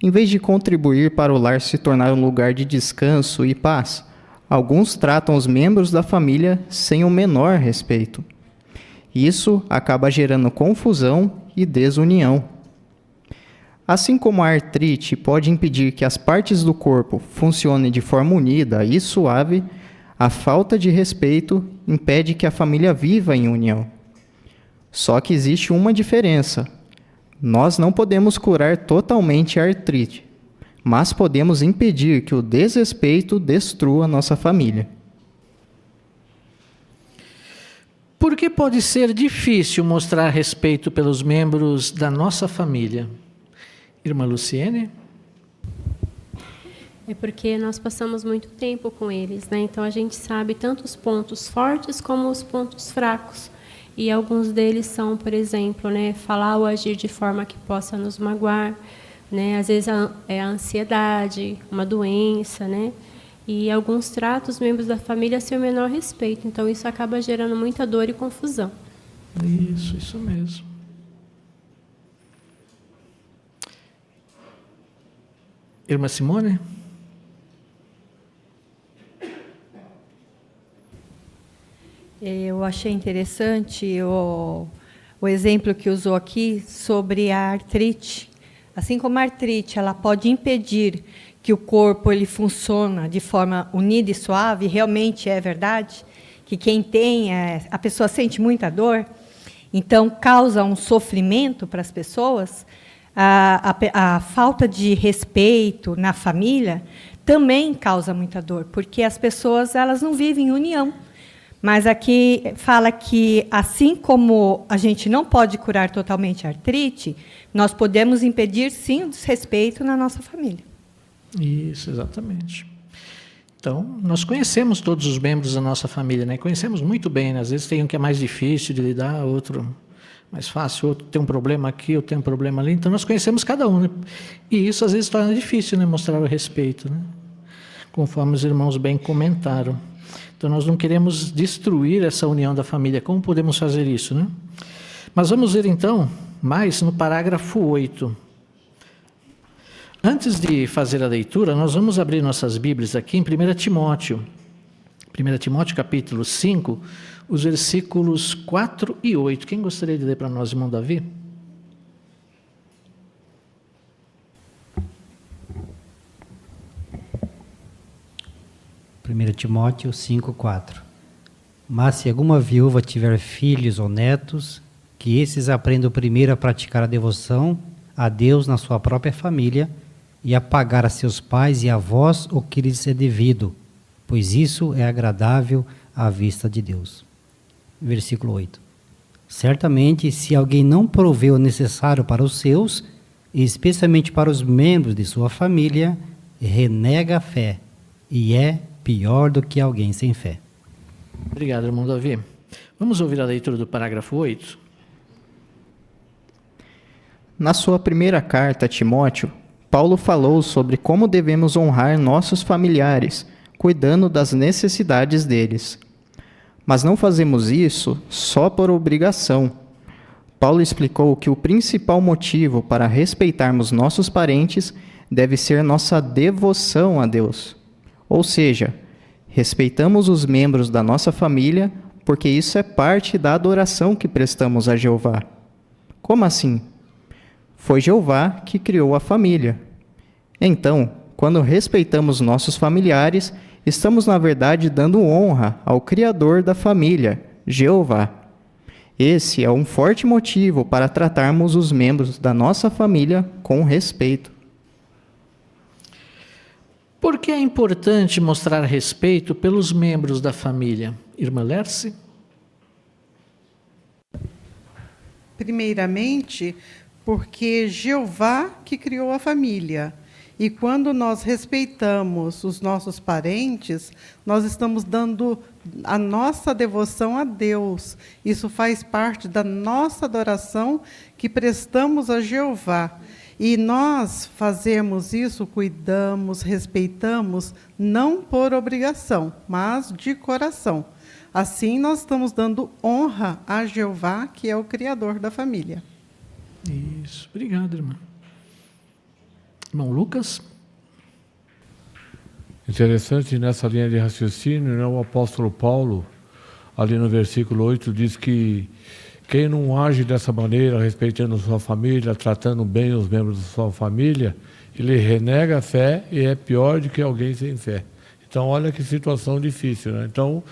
Em vez de contribuir para o lar se tornar um lugar de descanso e paz, alguns tratam os membros da família sem o menor respeito. Isso acaba gerando confusão e desunião. Assim como a artrite pode impedir que as partes do corpo funcionem de forma unida e suave, a falta de respeito impede que a família viva em união. Só que existe uma diferença. Nós não podemos curar totalmente a artrite, mas podemos impedir que o desrespeito destrua nossa família. Por que pode ser difícil mostrar respeito pelos membros da nossa família? Irmã Luciene? É porque nós passamos muito tempo com eles, né? Então a gente sabe tanto os pontos fortes como os pontos fracos. E alguns deles são, por exemplo, né, falar ou agir de forma que possa nos magoar, né? Às vezes é a ansiedade, uma doença, né? E alguns tratam os membros da família sem o menor respeito. Então isso acaba gerando muita dor e confusão. Isso mesmo. Irmã Simone? Eu achei interessante o exemplo que usou aqui sobre a artrite. Assim como a artrite, ela pode impedir que o corpo ele funcione de forma unida e suave, realmente é verdade, que quem tem, a pessoa sente muita dor, então causa um sofrimento para as pessoas, a falta de respeito na família também causa muita dor, porque as pessoas elas não vivem em união. Mas aqui fala que, assim como a gente não pode curar totalmente a artrite, nós podemos impedir, sim, o desrespeito na nossa família. Isso, exatamente. Então, nós conhecemos todos os membros da nossa família, né? Conhecemos muito bem, né? Às vezes tem um que é mais difícil de lidar, outro mais fácil, outro tem um problema aqui, outro tem um problema ali. Então, nós conhecemos cada um, né? E isso, às vezes, torna difícil, né? Mostrar o respeito, né? Conforme os irmãos bem comentaram. Então, nós não queremos destruir essa união da família. Como podemos fazer isso, né? Mas vamos ver, então, mais no parágrafo 8. Antes de fazer a leitura, nós vamos abrir nossas Bíblias aqui em 1 Timóteo. 1 Timóteo, capítulo 5, os versículos 4 e 8. Quem gostaria de ler para nós, irmão Davi? Timóteo 5:4. Mas se alguma viúva tiver filhos ou netos, que esses aprendam primeiro a praticar a devoção a Deus na sua própria família e a pagar a seus pais e avós o que lhes é devido, pois isso é agradável à vista de Deus. Versículo 8. Certamente, se alguém não proveu o necessário para os seus, e especialmente para os membros de sua família, renega a fé e é pior do que alguém sem fé. Obrigado, irmão Davi. Vamos ouvir a leitura do parágrafo 8. Na sua primeira carta a Timóteo, Paulo falou sobre como devemos honrar nossos familiares, cuidando das necessidades deles. Mas não fazemos isso só por obrigação. Paulo explicou que o principal motivo para respeitarmos nossos parentes deve ser nossa devoção a Deus. Ou seja, respeitamos os membros da nossa família porque isso é parte da adoração que prestamos a Jeová. Como assim? Foi Jeová que criou a família. Então, quando respeitamos nossos familiares, estamos, na verdade, dando honra ao Criador da família, Jeová. Esse é um forte motivo para tratarmos os membros da nossa família com respeito. Por que é importante mostrar respeito pelos membros da família? Irmã Lerce? Primeiramente, porque Jeová que criou a família. E quando nós respeitamos os nossos parentes, nós estamos dando a nossa devoção a Deus. Isso faz parte da nossa adoração que prestamos a Jeová. E nós fazemos isso, cuidamos, respeitamos, não por obrigação, mas de coração. Assim, nós estamos dando honra a Jeová, que é o Criador da família. Isso, obrigado, irmã. Irmão Lucas? Interessante nessa linha de raciocínio, né, o apóstolo Paulo, ali no versículo 8, diz que quem não age dessa maneira, respeitando sua família, tratando bem os membros da sua família, ele renega a fé e é pior do que alguém sem fé. Então, olha que situação difícil, né? Então,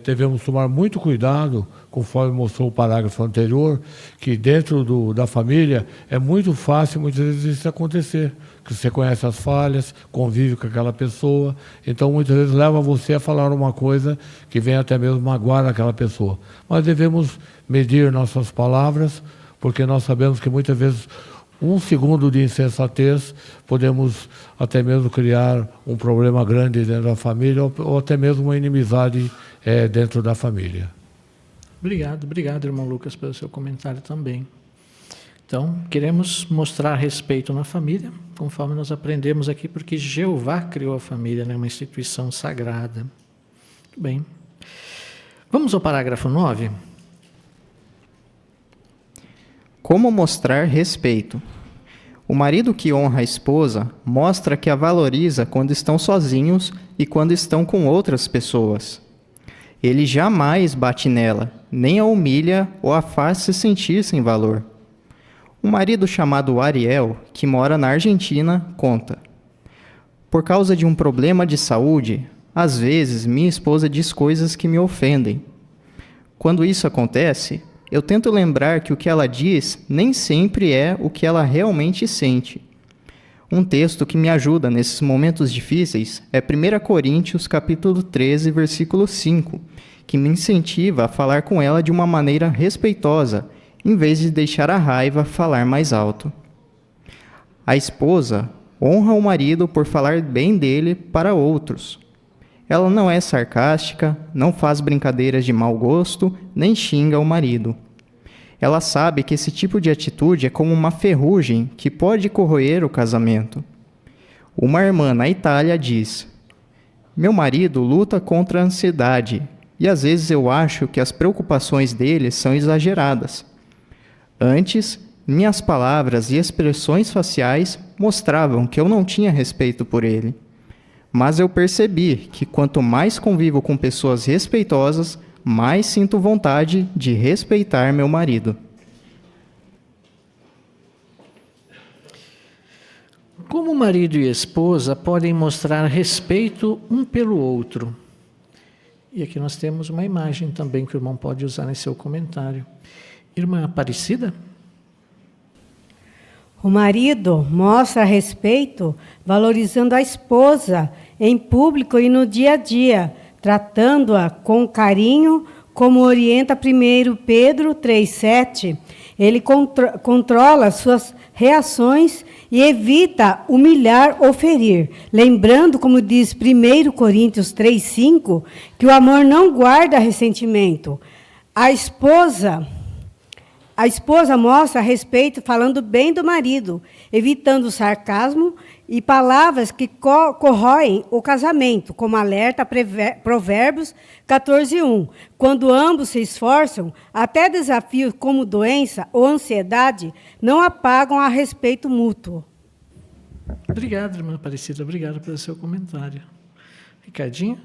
devemos tomar muito cuidado, conforme mostrou o parágrafo anterior, que dentro da família é muito fácil muitas vezes isso acontecer, que você conhece as falhas, convive com aquela pessoa, então muitas vezes leva você a falar uma coisa que vem até mesmo magoar aquela pessoa. Mas devemos medir nossas palavras, porque nós sabemos que muitas vezes um segundo de insensatez podemos até mesmo criar um problema grande dentro da família ou até mesmo uma inimizade dentro da família. Obrigado, irmão Lucas, pelo seu comentário também. Então, queremos mostrar respeito na família, conforme nós aprendemos aqui, porque Jeová criou a família, né, uma instituição sagrada. Muito bem. Vamos ao parágrafo 9. Como mostrar respeito? O marido que honra a esposa mostra que a valoriza quando estão sozinhos e quando estão com outras pessoas. Ele jamais bate nela, nem a humilha ou a faz se sentir sem valor. Um marido chamado Ariel, que mora na Argentina, conta: por causa de um problema de saúde, às vezes minha esposa diz coisas que me ofendem. Quando isso acontece, eu tento lembrar que o que ela diz nem sempre é o que ela realmente sente. Um texto que me ajuda nesses momentos difíceis é 1 Coríntios, capítulo 13, versículo 5, que me incentiva a falar com ela de uma maneira respeitosa, em vez de deixar a raiva falar mais alto. A esposa honra o marido por falar bem dele para outros. Ela não é sarcástica, não faz brincadeiras de mau gosto, nem xinga o marido. Ela sabe que esse tipo de atitude é como uma ferrugem que pode corroer o casamento. Uma irmã na Itália diz: "Meu marido luta contra a ansiedade e às vezes eu acho que as preocupações dele são exageradas. Antes, minhas palavras e expressões faciais mostravam que eu não tinha respeito por ele. Mas eu percebi que quanto mais convivo com pessoas respeitosas, mais sinto vontade de respeitar meu marido." Como marido e esposa podem mostrar respeito um pelo outro? E aqui nós temos uma imagem também que o irmão pode usar em seu comentário. Irmã Aparecida? O marido mostra respeito valorizando a esposa em público e no dia a dia, tratando-a com carinho, como orienta 1 Pedro 3,7. Ele controla suas reações e evita humilhar ou ferir. Lembrando, como diz 1 Coríntios 3,5, que o amor não guarda ressentimento. A esposa mostra respeito falando bem do marido, evitando o sarcasmo e palavras que corroem o casamento, como alerta Provérbios 14:1. Quando ambos se esforçam, até desafios como doença ou ansiedade não apagam a respeito mútuo. Obrigado, irmã Aparecida. Obrigado pelo seu comentário. Ricardinho?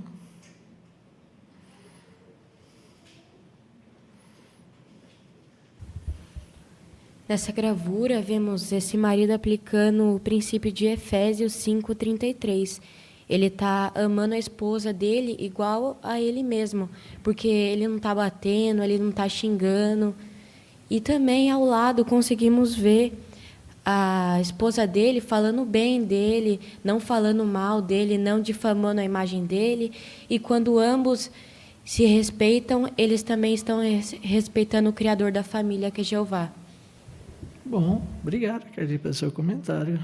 Nessa gravura, vemos esse marido aplicando o princípio de Efésios 5:33. Ele está amando a esposa dele igual a ele mesmo, porque ele não está batendo, ele não está xingando. E também, ao lado, conseguimos ver a esposa dele falando bem dele, não falando mal dele, não difamando a imagem dele. E quando ambos se respeitam, eles também estão respeitando o Criador da família, que é Jeová. Bom, obrigado, Ricardinho, pelo seu comentário.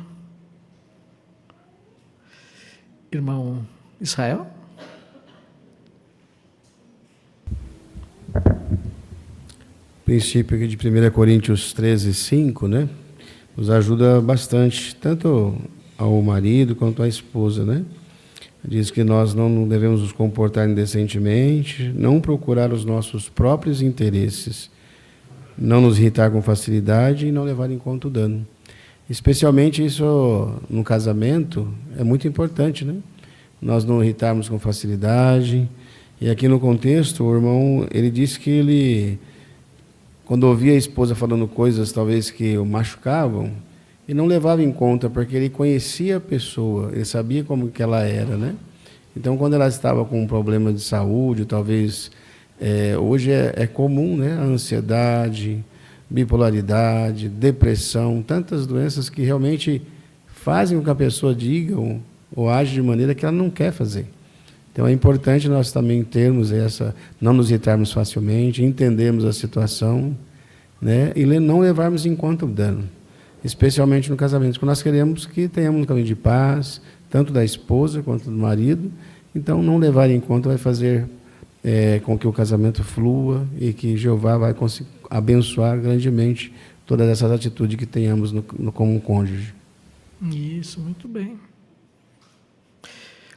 Irmão Israel? O princípio aqui de 1 Coríntios 13:5, né? Nos ajuda bastante, tanto ao marido quanto à esposa, né? Diz que nós não devemos nos comportar indecentemente, não procurar os nossos próprios interesses, não nos irritar com facilidade e não levar em conta o dano. Especialmente isso no casamento é muito importante, né? Nós não irritarmos com facilidade. E aqui no contexto, o irmão, ele disse que ele, quando ouvia a esposa falando coisas talvez que o machucavam, ele não levava em conta, porque ele conhecia a pessoa, ele sabia como que ela era, né? Então, quando ela estava com um problema de saúde, talvez... hoje é comum, né? A ansiedade, bipolaridade, depressão, tantas doenças que realmente fazem com que a pessoa diga ou age de maneira que ela não quer fazer. Então é importante nós também termos não nos irritarmos facilmente, entendermos a situação, né? E não levarmos em conta o dano, especialmente no casamento, porque nós queremos que tenhamos um caminho de paz, tanto da esposa quanto do marido. Então não levar em conta vai fazer com que o casamento flua e que Jeová vai abençoar grandemente todas essas atitudes que tenhamos como cônjuge. Isso, muito bem.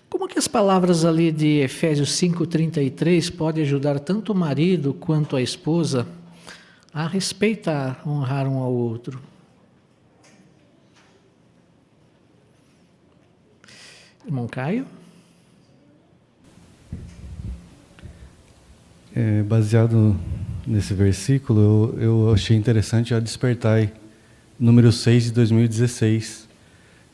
Como que as palavras ali de Efésios 5:33 podem ajudar tanto o marido quanto a esposa a respeitar, honrar um ao outro? Irmão Caio? Baseado nesse versículo, eu achei interessante a Despertai, número 6 de 2016,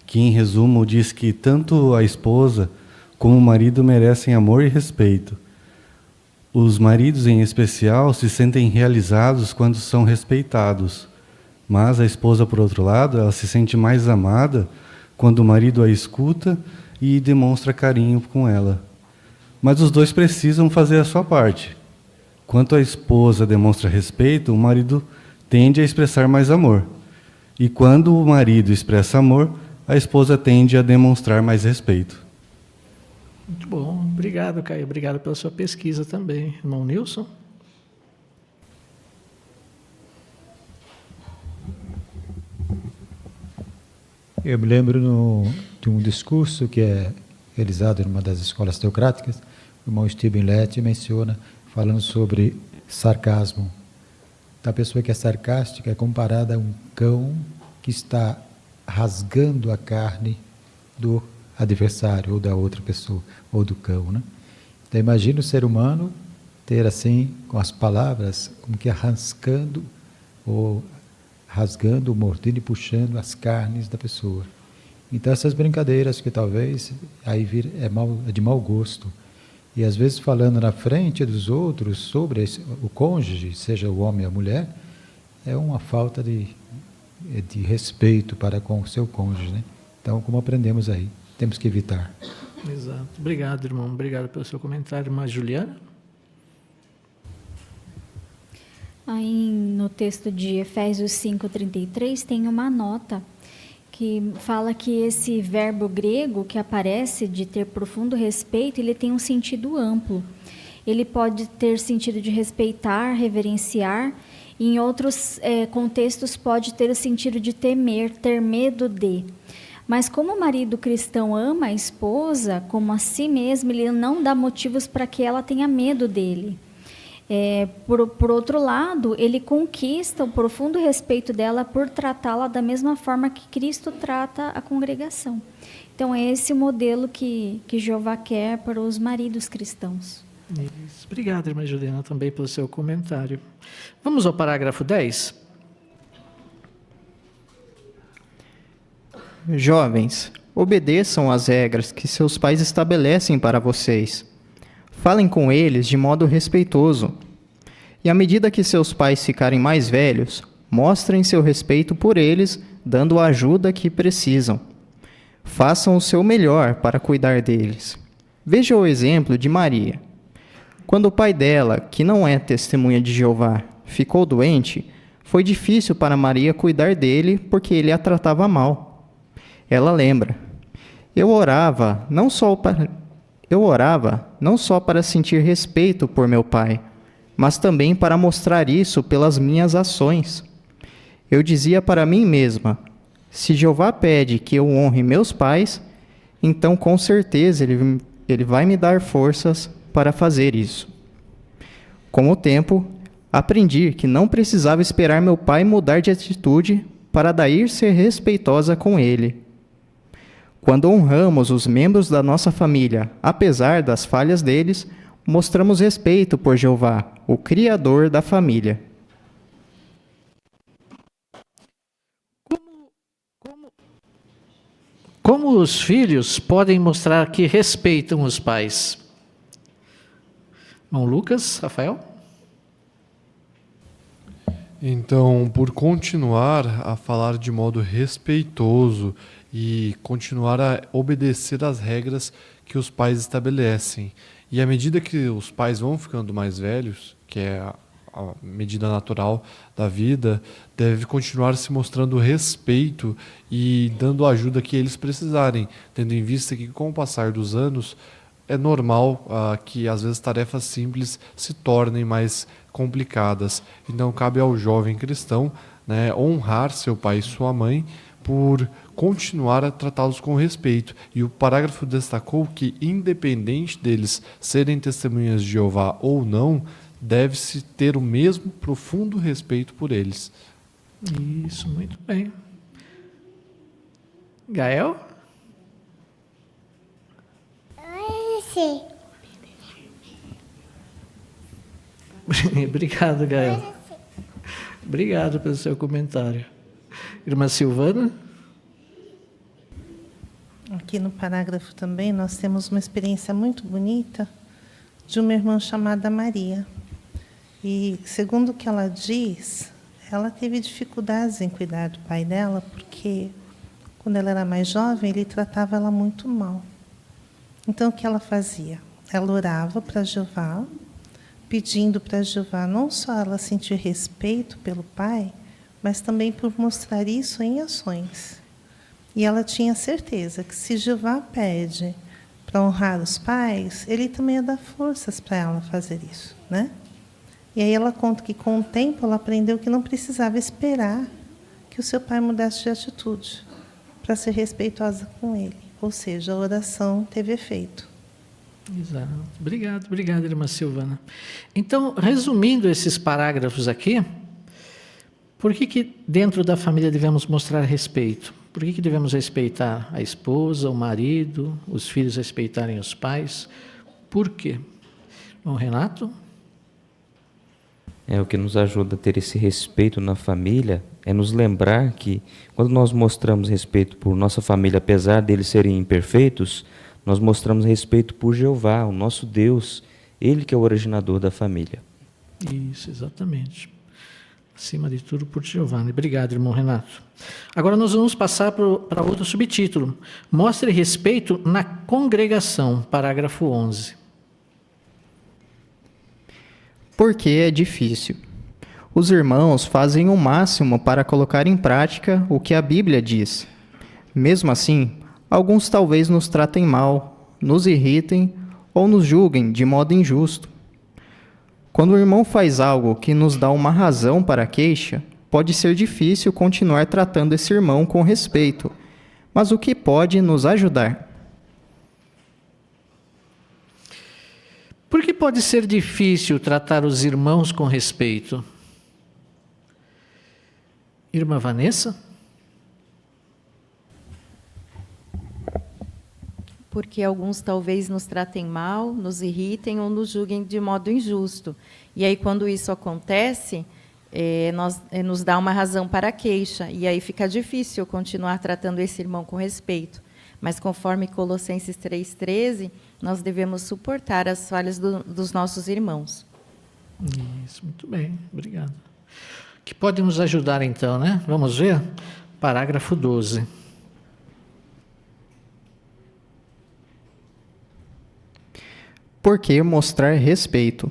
que em resumo diz que tanto a esposa como o marido merecem amor e respeito. Os maridos, em especial, se sentem realizados quando são respeitados, mas a esposa, por outro lado, ela se sente mais amada quando o marido a escuta e demonstra carinho com ela. Mas os dois precisam fazer a sua parte. Quando a esposa demonstra respeito, o marido tende a expressar mais amor. E quando o marido expressa amor, a esposa tende a demonstrar mais respeito. Muito bom. Obrigado, Caio. Obrigado pela sua pesquisa também. Irmão Nilson? Eu me lembro de um discurso que é realizado em uma das escolas teocráticas, o irmão Stephen Lett menciona, falando sobre sarcasmo. A pessoa que é sarcástica é comparada a um cão que está rasgando a carne do adversário, ou da outra pessoa, ou do cão, né? Então, imagina o ser humano ter assim, com as palavras, como que rasgando, ou mordendo e puxando as carnes da pessoa. Então, essas brincadeiras que talvez aí é de mau gosto, e às vezes falando na frente dos outros sobre o cônjuge, seja o homem ou a mulher, é uma falta de respeito para com o seu cônjuge, né? Então, como aprendemos aí, temos que evitar. Exato. Obrigado, irmão. Obrigado pelo seu comentário. Irmã Juliana? Aí, no texto de Efésios 5:33, tem uma nota que fala que esse verbo grego que aparece de ter profundo respeito, ele tem um sentido amplo. Ele pode ter sentido de respeitar, reverenciar, e em outros contextos pode ter o sentido de temer, ter medo de. Mas como o marido cristão ama a esposa como a si mesmo, ele não dá motivos para que ela tenha medo dele. Por outro lado, ele conquista o profundo respeito dela por tratá-la da mesma forma que Cristo trata a congregação. Então, é esse o modelo que Jeová quer para os maridos cristãos. Isso. Obrigado, irmã Juliana, também pelo seu comentário. Vamos ao parágrafo 10. Jovens, obedeçam às regras que seus pais estabelecem para vocês. Falem com eles de modo respeitoso. E à medida que seus pais ficarem mais velhos, mostrem seu respeito por eles, dando a ajuda que precisam. Façam o seu melhor para cuidar deles. Veja o exemplo de Maria. Quando o pai dela, que não é testemunha de Jeová, ficou doente, foi difícil para Maria cuidar dele porque ele a tratava mal. Ela lembra: Eu orava não só para sentir respeito por meu pai, mas também para mostrar isso pelas minhas ações. Eu dizia para mim mesma: se Jeová pede que eu honre meus pais, então com certeza ele vai me dar forças para fazer isso. Com o tempo, aprendi que não precisava esperar meu pai mudar de atitude para daí ser respeitosa com ele. Quando honramos os membros da nossa família, apesar das falhas deles, mostramos respeito por Jeová, o Criador da família. Como os filhos podem mostrar que respeitam os pais? Irmão Lucas, Rafael? Então, por continuar a falar de modo respeitoso e continuar a obedecer às regras que os pais estabelecem. E à medida que os pais vão ficando mais velhos, que é a medida natural da vida, deve continuar se mostrando respeito e dando a ajuda que eles precisarem, tendo em vista que com o passar dos anos é normal que às vezes tarefas simples se tornem mais complicadas. Então cabe ao jovem cristão, né, honrar seu pai e sua mãe por continuar a tratá-los com respeito. E o parágrafo destacou que, independente deles serem testemunhas de Jeová ou não, deve-se ter o mesmo profundo respeito por eles. Isso, muito bem. Gael? Sim. Obrigado, Gael. Obrigado pelo seu comentário. Irmã Silvana? Aqui no parágrafo também nós temos uma experiência muito bonita de uma irmã chamada Maria. E, segundo o que ela diz, ela teve dificuldades em cuidar do pai dela, porque quando ela era mais jovem, ele tratava ela muito mal. Então, o que ela fazia? Ela orava para Jeová, pedindo para Jeová não só ela sentir respeito pelo pai, mas também por mostrar isso em ações. E ela tinha certeza que se Jeová pede para honrar os pais, ele também ia dar forças para ela fazer isso, né? E aí ela conta que com o tempo ela aprendeu que não precisava esperar que o seu pai mudasse de atitude para ser respeitosa com ele. Ou seja, a oração teve efeito. Exato. Obrigado, irmã Silvana. Então, resumindo esses parágrafos aqui, por que dentro da família devemos mostrar respeito? Por que devemos respeitar a esposa, o marido, os filhos respeitarem os pais? Por quê? Bom, Renato? O que nos ajuda a ter esse respeito na família é nos lembrar que, quando nós mostramos respeito por nossa família, apesar deles serem imperfeitos, nós mostramos respeito por Jeová, o nosso Deus, Ele que é o originador da família. Isso, exatamente. Acima de tudo, por Giovanni. Obrigado, irmão Renato. Agora nós vamos passar para outro subtítulo. Mostre respeito na congregação, parágrafo 11. Porque é difícil. Os irmãos fazem o máximo para colocar em prática o que a Bíblia diz. Mesmo assim, alguns talvez nos tratem mal, nos irritem ou nos julguem de modo injusto. Quando o irmão faz algo que nos dá uma razão para a queixa, pode ser difícil continuar tratando esse irmão com respeito, mas o que pode nos ajudar? Por que pode ser difícil tratar os irmãos com respeito? Irmã Vanessa? Porque alguns talvez nos tratem mal, nos irritem ou nos julguem de modo injusto. E aí, quando isso acontece, nos dá uma razão para a queixa. E aí fica difícil continuar tratando esse irmão com respeito. Mas, conforme Colossenses 3,13, nós devemos suportar as falhas dos nossos irmãos. Isso, muito bem, obrigado. Que pode nos ajudar, então, né? Vamos ver? Parágrafo 12. Por que mostrar respeito?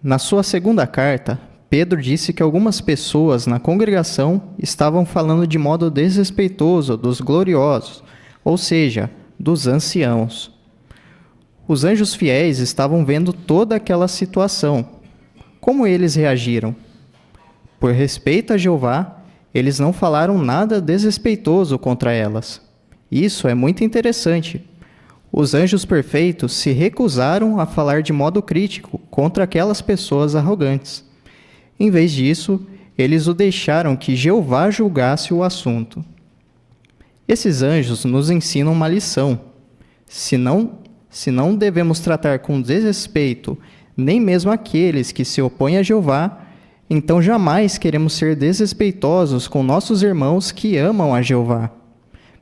Na sua segunda carta, Pedro disse que algumas pessoas na congregação estavam falando de modo desrespeitoso dos gloriosos, ou seja, dos anciãos. Os anjos fiéis estavam vendo toda aquela situação. Como eles reagiram? Por respeito a Jeová, eles não falaram nada desrespeitoso contra elas. Isso é muito interessante. Os anjos perfeitos se recusaram a falar de modo crítico contra aquelas pessoas arrogantes. Em vez disso, eles o deixaram que Jeová julgasse o assunto. Esses anjos nos ensinam uma lição. Se não devemos tratar com desrespeito nem mesmo aqueles que se opõem a Jeová, então jamais queremos ser desrespeitosos com nossos irmãos que amam a Jeová.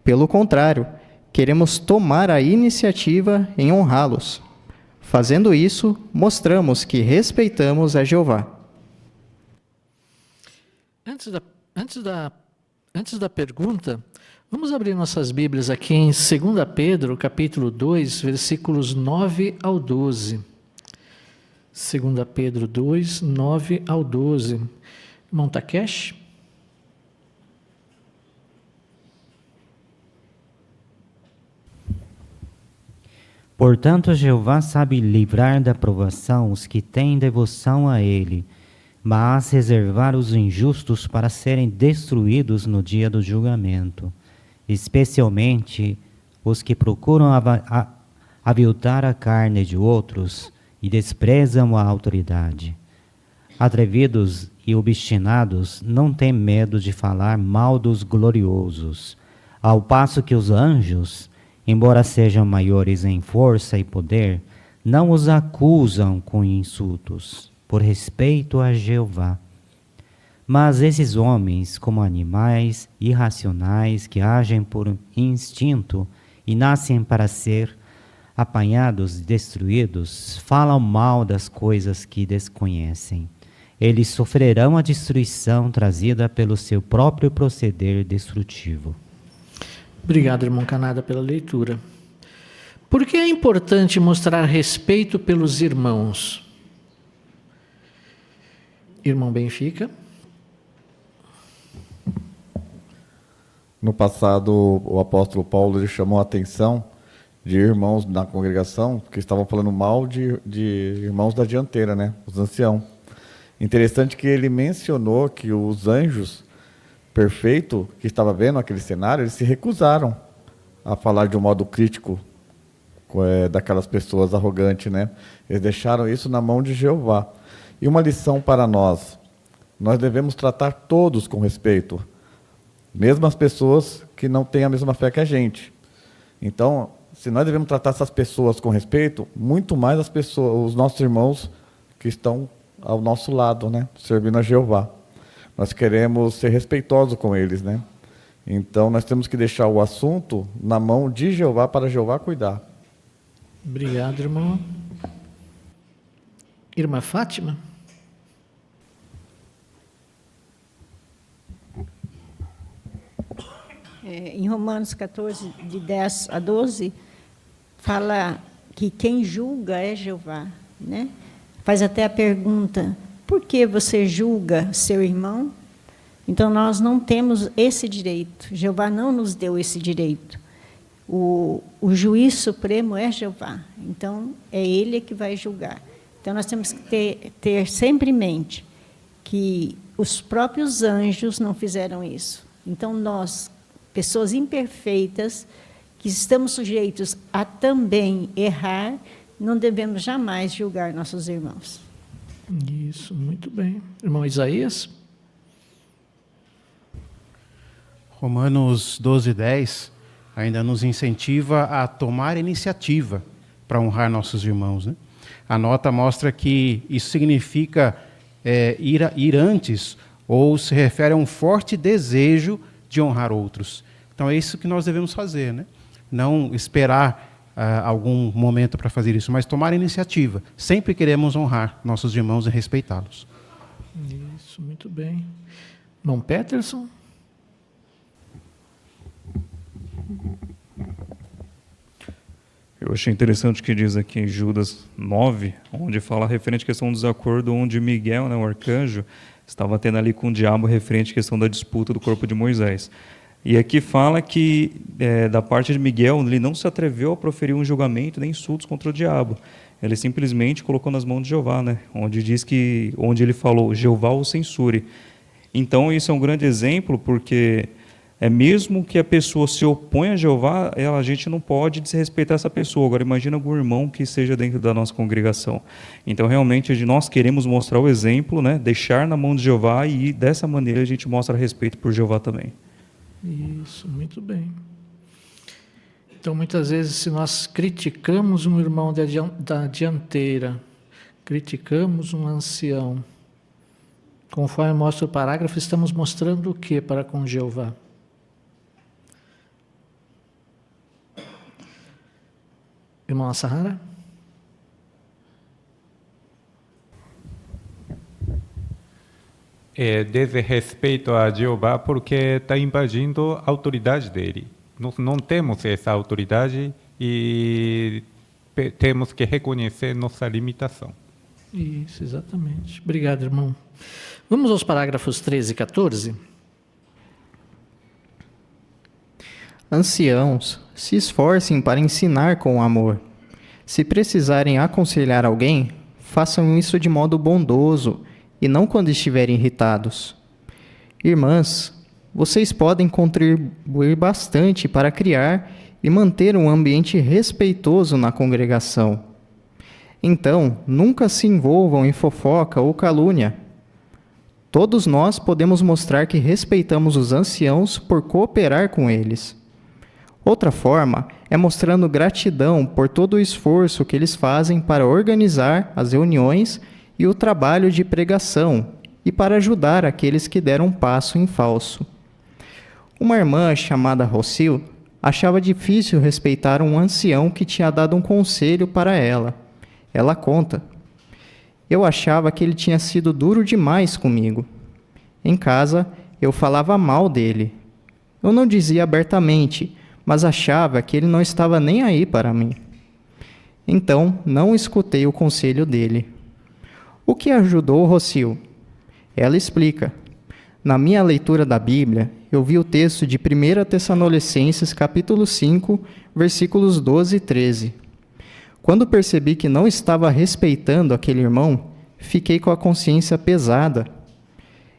Pelo contrário, queremos tomar a iniciativa em honrá-los. Fazendo isso, mostramos que respeitamos a Jeová. Antes da pergunta, vamos abrir nossas Bíblias aqui em 2 Pedro, capítulo 2, versículos 9 ao 12. 2 Pedro 2, 9 ao 12. Irmão Takeshi? Portanto, Jeová sabe livrar da provação os que têm devoção a Ele, mas reservar os injustos para serem destruídos no dia do julgamento, especialmente os que procuram aviltar a carne de outros e desprezam a autoridade. Atrevidos e obstinados não têm medo de falar mal dos gloriosos, ao passo que os anjos, embora sejam maiores em força e poder, não os acusam com insultos, por respeito a Jeová. Mas esses homens, como animais irracionais que agem por instinto e nascem para ser apanhados e destruídos, falam mal das coisas que desconhecem. Eles sofrerão a destruição trazida pelo seu próprio proceder destrutivo. Obrigado, irmão Canada, pela leitura. Por que é importante mostrar respeito pelos irmãos? Irmão Benfica. No passado, o apóstolo Paulo ele chamou a atenção de irmãos na congregação que estavam falando mal de irmãos da dianteira, né? Os anciãos. Interessante que ele mencionou que os anjos perfeitos que estavam vendo aquele cenário, eles se recusaram a falar de um modo crítico daquelas pessoas arrogantes, né? Eles deixaram isso na mão de Jeová. E uma lição para nós: nós devemos tratar todos com respeito, mesmo as pessoas que não têm a mesma fé que a gente. Então, se nós devemos tratar essas pessoas com respeito, muito mais as pessoas, os nossos irmãos que estão ao nosso lado, né, servindo a Jeová. Nós queremos ser respeitosos com eles, né? Então, nós temos que deixar o assunto na mão de Jeová para Jeová cuidar. Obrigado, irmão. Irmã Fátima. Em Romanos 14, de 10 a 12, fala que quem julga é Jeová, né? Faz até a pergunta: por que você julga seu irmão? Então, nós não temos esse direito. Jeová não nos deu esse direito. O juiz supremo é Jeová. Então, é Ele que vai julgar. Então, nós temos que ter sempre em mente que os próprios anjos não fizeram isso. Então, nós, pessoas imperfeitas, que estamos sujeitos a também errar, não devemos jamais julgar nossos irmãos. Isso, muito bem. Irmão Isaías? Romanos 12:10 ainda nos incentiva a tomar iniciativa para honrar nossos irmãos, né? A nota mostra que isso significa ir antes, ou se refere a um forte desejo de honrar outros. Então é isso que nós devemos fazer, né? Não esperar algum momento para fazer isso, mas tomar iniciativa. Sempre queremos honrar nossos irmãos e respeitá-los. Isso, muito bem. Irmão Peterson? Eu achei interessante o que diz aqui em Judas 9, onde fala referente à questão do desacordo, onde Miguel, né, o arcanjo, estava tendo ali com o diabo referente à questão da disputa do corpo de Moisés. E aqui fala que, da parte de Miguel, ele não se atreveu a proferir um julgamento nem insultos contra o diabo. Ele simplesmente colocou nas mãos de Jeová, né, onde ele falou, Jeová o censure. Então, isso é um grande exemplo, porque mesmo que a pessoa se oponha a Jeová, a gente não pode desrespeitar essa pessoa. Agora, imagina algum irmão que seja dentro da nossa congregação. Então, realmente, nós queremos mostrar o exemplo, né, deixar na mão de Jeová, e dessa maneira a gente mostra respeito por Jeová também. Isso, muito bem. Então, muitas vezes, se nós criticamos um irmão da dianteira, criticamos um ancião, conforme mostra o parágrafo, estamos mostrando o que para com Jeová? Irmão Assahara? Desrespeito a Jeová porque está invadindo a autoridade dele. Nós não temos essa autoridade e temos que reconhecer nossa limitação. Isso, exatamente. Obrigado, irmão. Vamos aos parágrafos 13 e 14. Anciãos, se esforcem para ensinar com amor. Se precisarem aconselhar alguém, façam isso de modo bondoso e não quando estiverem irritados. Irmãs, vocês podem contribuir bastante para criar e manter um ambiente respeitoso na congregação. Então, nunca se envolvam em fofoca ou calúnia. Todos nós podemos mostrar que respeitamos os anciãos por cooperar com eles. Outra forma é mostrando gratidão por todo o esforço que eles fazem para organizar as reuniões e o trabalho de pregação e para ajudar aqueles que deram um passo em falso. Uma irmã chamada Rosil achava difícil respeitar um ancião que tinha dado um conselho para ela. Ela conta: eu achava que ele tinha sido duro demais comigo. Em casa, eu falava mal dele. Eu não dizia abertamente, mas achava que ele não estava nem aí para mim. Então, não escutei o conselho dele. O que ajudou Rocio? Ela explica. Na minha leitura da Bíblia, eu vi o texto de 1 Tessalonicenses, capítulo 5, versículos 12 e 13. Quando percebi que não estava respeitando aquele irmão, fiquei com a consciência pesada.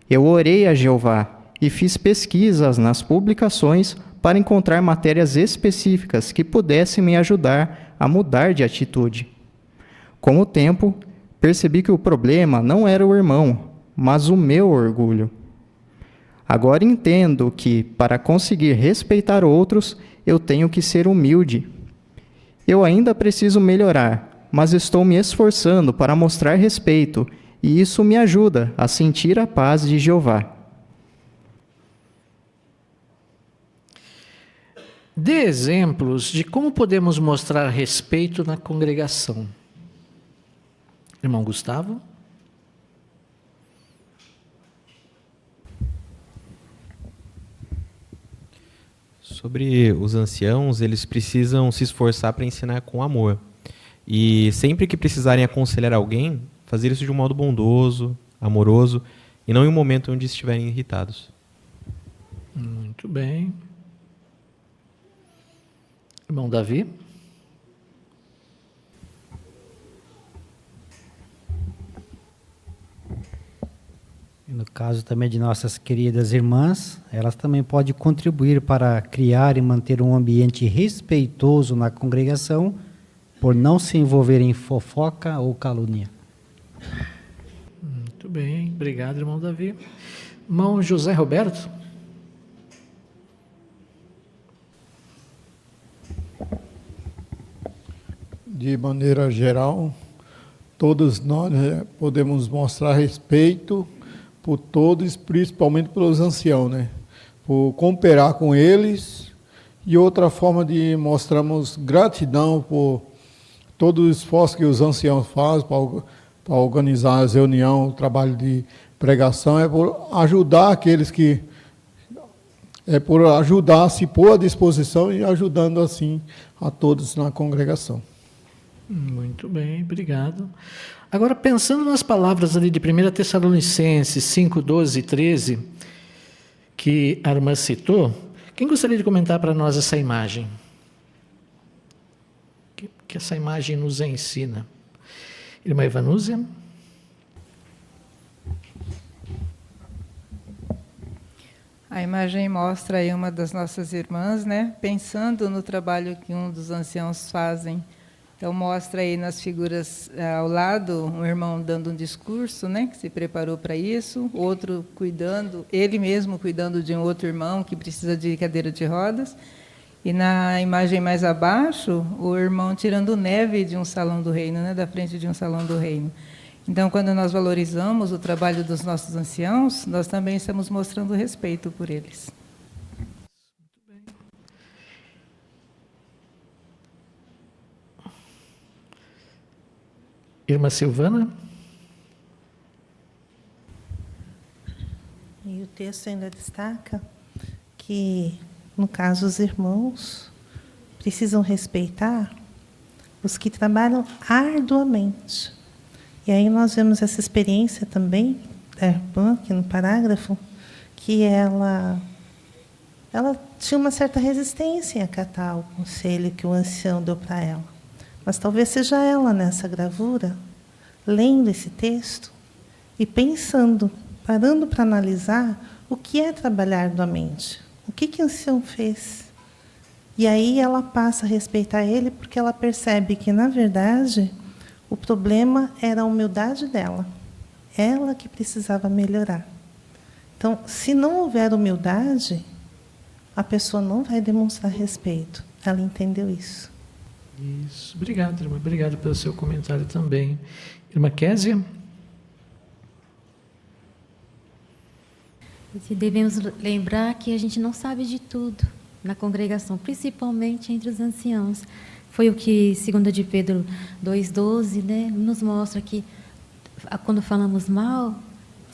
Eu orei a Jeová e fiz pesquisas nas publicações para encontrar matérias específicas que pudessem me ajudar a mudar de atitude. Com o tempo, percebi que o problema não era o irmão, mas o meu orgulho. Agora entendo que, para conseguir respeitar outros, eu tenho que ser humilde. Eu ainda preciso melhorar, mas estou me esforçando para mostrar respeito, e isso me ajuda a sentir a paz de Jeová. Dê exemplos de como podemos mostrar respeito na congregação. Irmão Gustavo? Sobre os anciãos, eles precisam se esforçar para ensinar com amor. E sempre que precisarem aconselhar alguém, fazer isso de um modo bondoso, amoroso, e não em um momento onde estiverem irritados. Muito bem. Irmão Davi? No caso também de nossas queridas irmãs, elas também podem contribuir para criar e manter um ambiente respeitoso na congregação, por não se envolver em fofoca ou calúnia. Muito bem, obrigado, irmão Davi. Irmão José Roberto? De maneira geral, todos nós podemos mostrar respeito por todos, principalmente pelos anciãos, né? Por cooperar com eles, e outra forma de mostrarmos gratidão por todo o esforço que os anciãos fazem para organizar as reuniões, o trabalho de pregação, é por ajudar aqueles que... É por ajudar, se pôr à disposição e ajudando assim a todos na congregação. Muito bem, obrigado. Agora, pensando nas palavras ali de 1 Tessalonicenses 5, 12 e 13, que a irmã citou, quem gostaria de comentar para nós essa imagem? Que essa imagem nos ensina? Irmã Evanúzia? A imagem mostra aí uma das nossas irmãs, né, pensando no trabalho que um dos anciãos fazem. Então, mostra aí nas figuras ao lado, um irmão dando um discurso, né, que se preparou para isso, outro cuidando, ele mesmo cuidando de um outro irmão que precisa de cadeira de rodas, e na imagem mais abaixo, o irmão tirando neve de um salão do reino, né, da frente de um salão do reino. Então, quando nós valorizamos o trabalho dos nossos anciãos, nós também estamos mostrando respeito por eles. Irmã Silvana? E o texto ainda destaca que, no caso, os irmãos precisam respeitar os que trabalham arduamente. E aí nós vemos essa experiência também da irmã, aqui no parágrafo, que ela tinha uma certa resistência em acatar o conselho que o ancião deu para ela. Mas talvez seja ela, nessa gravura, lendo esse texto e pensando, parando para analisar o que é trabalhar arduamente, o que o ancião fez. E aí ela passa a respeitar ele, porque ela percebe que, na verdade, o problema era a humildade dela. Ela que precisava melhorar. Então, se não houver humildade, a pessoa não vai demonstrar respeito. Ela entendeu isso. Isso. Obrigado, irmã. Obrigado pelo seu comentário também. Irmã Késia? Devemos lembrar que a gente não sabe de tudo na congregação, principalmente entre os anciãos. Foi o que 2 de Pedro 2,12, né, nos mostra que, quando falamos mal,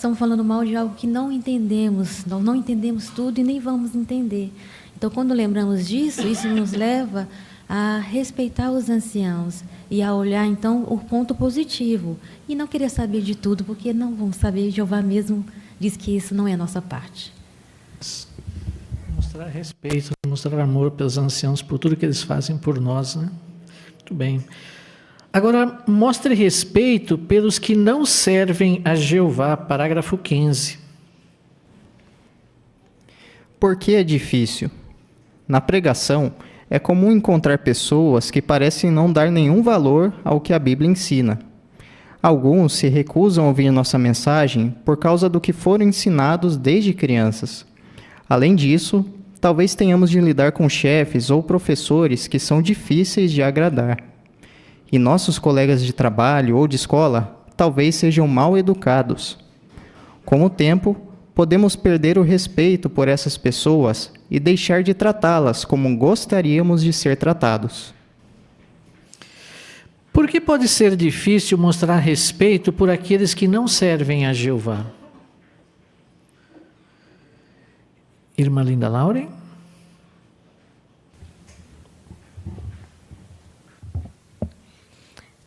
estamos falando mal de algo que não entendemos, nós não entendemos tudo e nem vamos entender. Então, quando lembramos disso, isso nos leva a respeitar os anciãos e a olhar, então, o ponto positivo e não querer saber de tudo, porque não vamos saber. Jeová mesmo diz que isso não é a nossa parte. Mostrar respeito, mostrar amor pelos anciãos, por tudo que eles fazem por nós, né? Muito bem. Agora, mostre respeito pelos que não servem a Jeová, parágrafo 15. Por que é difícil? Na pregação, é comum encontrar pessoas que parecem não dar nenhum valor ao que a Bíblia ensina. Alguns se recusam a ouvir nossa mensagem por causa do que foram ensinados desde crianças. Além disso, talvez tenhamos de lidar com chefes ou professores que são difíceis de agradar. E nossos colegas de trabalho ou de escola talvez sejam mal educados. Com o tempo, podemos perder o respeito por essas pessoas e deixar de tratá-las como gostaríamos de ser tratados. Por que pode ser difícil mostrar respeito por aqueles que não servem a Jeová? Irmã Linda Lauren?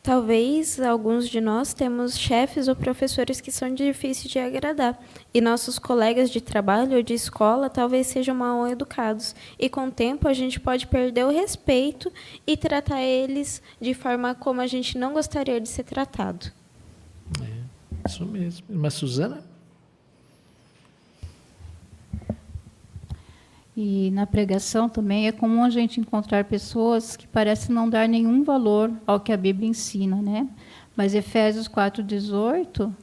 Talvez alguns de nós temos chefes ou professores que são difíceis de agradar, e nossos colegas de trabalho ou de escola talvez sejam mal educados, e com o tempo a gente pode perder o respeito e tratar eles de forma como a gente não gostaria de ser tratado. Isso mesmo. Irmã Suzana? E na pregação também é comum a gente encontrar pessoas que parecem não dar nenhum valor ao que a Bíblia ensina, né? Mas Efésios 4:18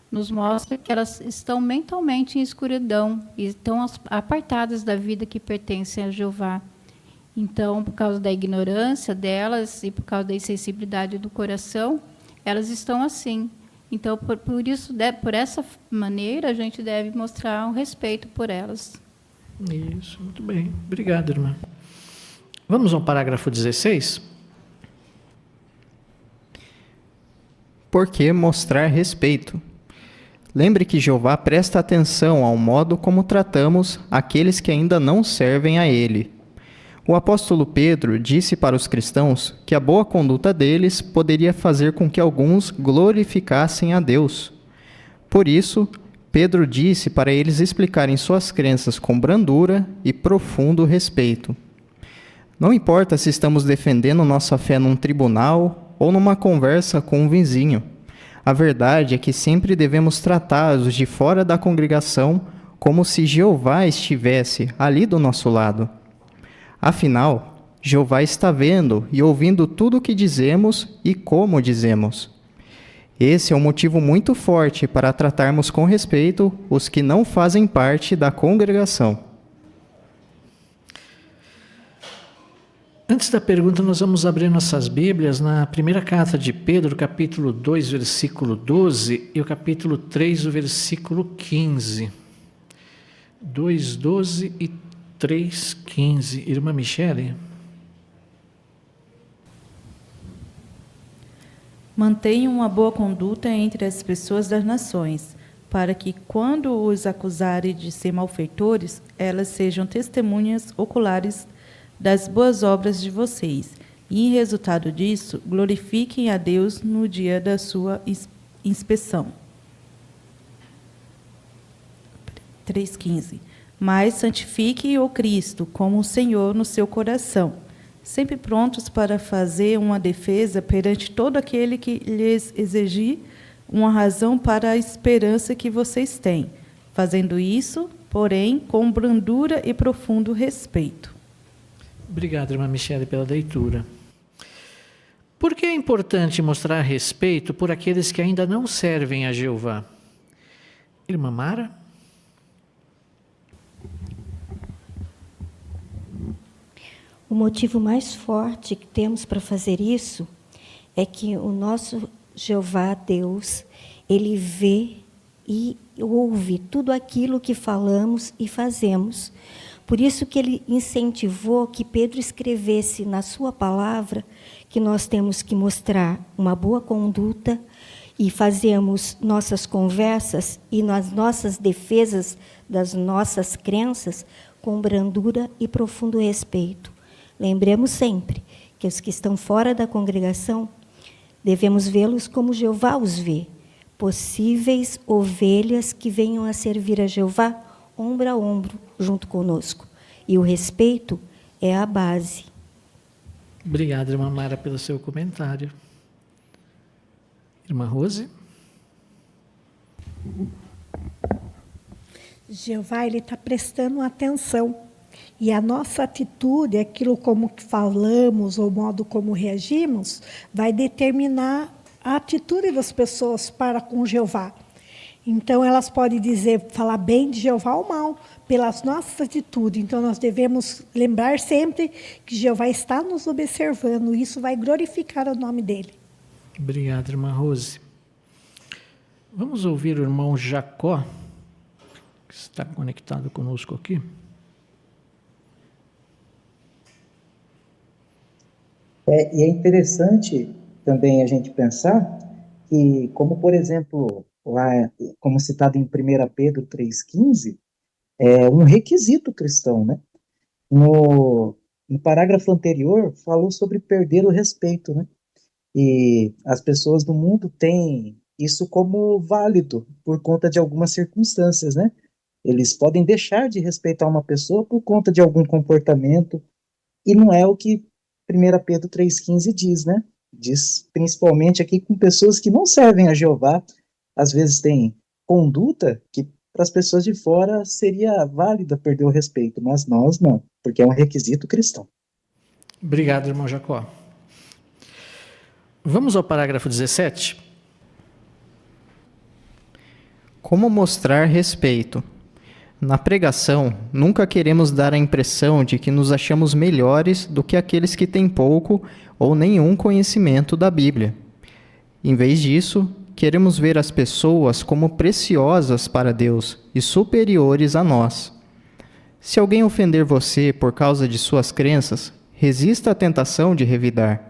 nos mostra que elas estão mentalmente em escuridão e estão apartadas da vida que pertence a Jeová. Então, por causa da ignorância delas e por causa da insensibilidade do coração, elas estão assim. Então, por isso, por essa maneira, a gente deve mostrar um respeito por elas. Isso, muito bem. Obrigado, irmã. Vamos ao parágrafo 16. Por que mostrar respeito? Lembre que Jeová presta atenção ao modo como tratamos aqueles que ainda não servem a Ele. O apóstolo Pedro disse para os cristãos que a boa conduta deles poderia fazer com que alguns glorificassem a Deus. Por isso, Pedro disse para eles explicarem suas crenças com brandura e profundo respeito. Não importa se estamos defendendo nossa fé num tribunal ou numa conversa com um vizinho. A verdade é que sempre devemos tratar os de fora da congregação como se Jeová estivesse ali do nosso lado. Afinal, Jeová está vendo e ouvindo tudo o que dizemos e como dizemos. Esse é um motivo muito forte para tratarmos com respeito os que não fazem parte da congregação. Antes da pergunta, nós vamos abrir nossas Bíblias na primeira carta de Pedro, capítulo 2, versículo 12, e o capítulo 3, o versículo 15. 2, 12 e 3, 15. Irmã Michele? Mantenham uma boa conduta entre as pessoas das nações, para que, quando os acusarem de ser malfeitores, elas sejam testemunhas oculares das boas obras de vocês, e, em resultado disso, glorifiquem a Deus no dia da sua inspeção. 3,15. Mas santifiquem o Cristo como o Senhor no seu coração, sempre prontos para fazer uma defesa perante todo aquele que lhes exigir uma razão para a esperança que vocês têm, fazendo isso, porém, com brandura e profundo respeito. Obrigado, irmã Michele, pela leitura. Por que é importante mostrar respeito por aqueles que ainda não servem a Jeová? Irmã Mara? O motivo mais forte que temos para fazer isso é que o nosso Jeová, Deus, Ele vê e ouve tudo aquilo que falamos e fazemos. Por isso que Ele incentivou que Pedro escrevesse na sua palavra que nós temos que mostrar uma boa conduta e fazemos nossas conversas e nas nossas defesas das nossas crenças com brandura e profundo respeito. Lembremos sempre que os que estão fora da congregação devemos vê-los como Jeová os vê, possíveis ovelhas que venham a servir a Jeová ombro a ombro junto conosco. E o respeito é a base. Obrigado, irmã Mara, pelo seu comentário. Irmã Rose? Jeová, ele está prestando atenção. E a nossa atitude, aquilo como falamos, ou o modo como reagimos, vai determinar a atitude das pessoas para com Jeová. Então, elas podem falar bem de Jeová ou mal, pelas nossas atitudes. Então, nós devemos lembrar sempre que Jeová está nos observando. E isso vai glorificar o nome dele. Obrigado, irmã Rose. Vamos ouvir o irmão Jacó, que está conectado conosco aqui. E é interessante também a gente pensar que, como por exemplo, lá, como citado em 1 Pedro 3,15, é um requisito cristão, né? No parágrafo anterior, falou sobre perder o respeito, né? E as pessoas do mundo têm isso como válido por conta de algumas circunstâncias, né? Eles podem deixar de respeitar uma pessoa por conta de algum comportamento, e não é o que 1 Pedro 3,15 diz, né? Diz principalmente aqui com pessoas que não servem a Jeová, às vezes têm conduta que para as pessoas de fora seria válida perder o respeito, mas nós não, porque é um requisito cristão. Obrigado, irmão Jacó. Vamos ao parágrafo 17. Como mostrar respeito? Na pregação, nunca queremos dar a impressão de que nos achamos melhores do que aqueles que têm pouco ou nenhum conhecimento da Bíblia. Em vez disso, queremos ver as pessoas como preciosas para Deus e superiores a nós. Se alguém ofender você por causa de suas crenças, resista à tentação de revidar.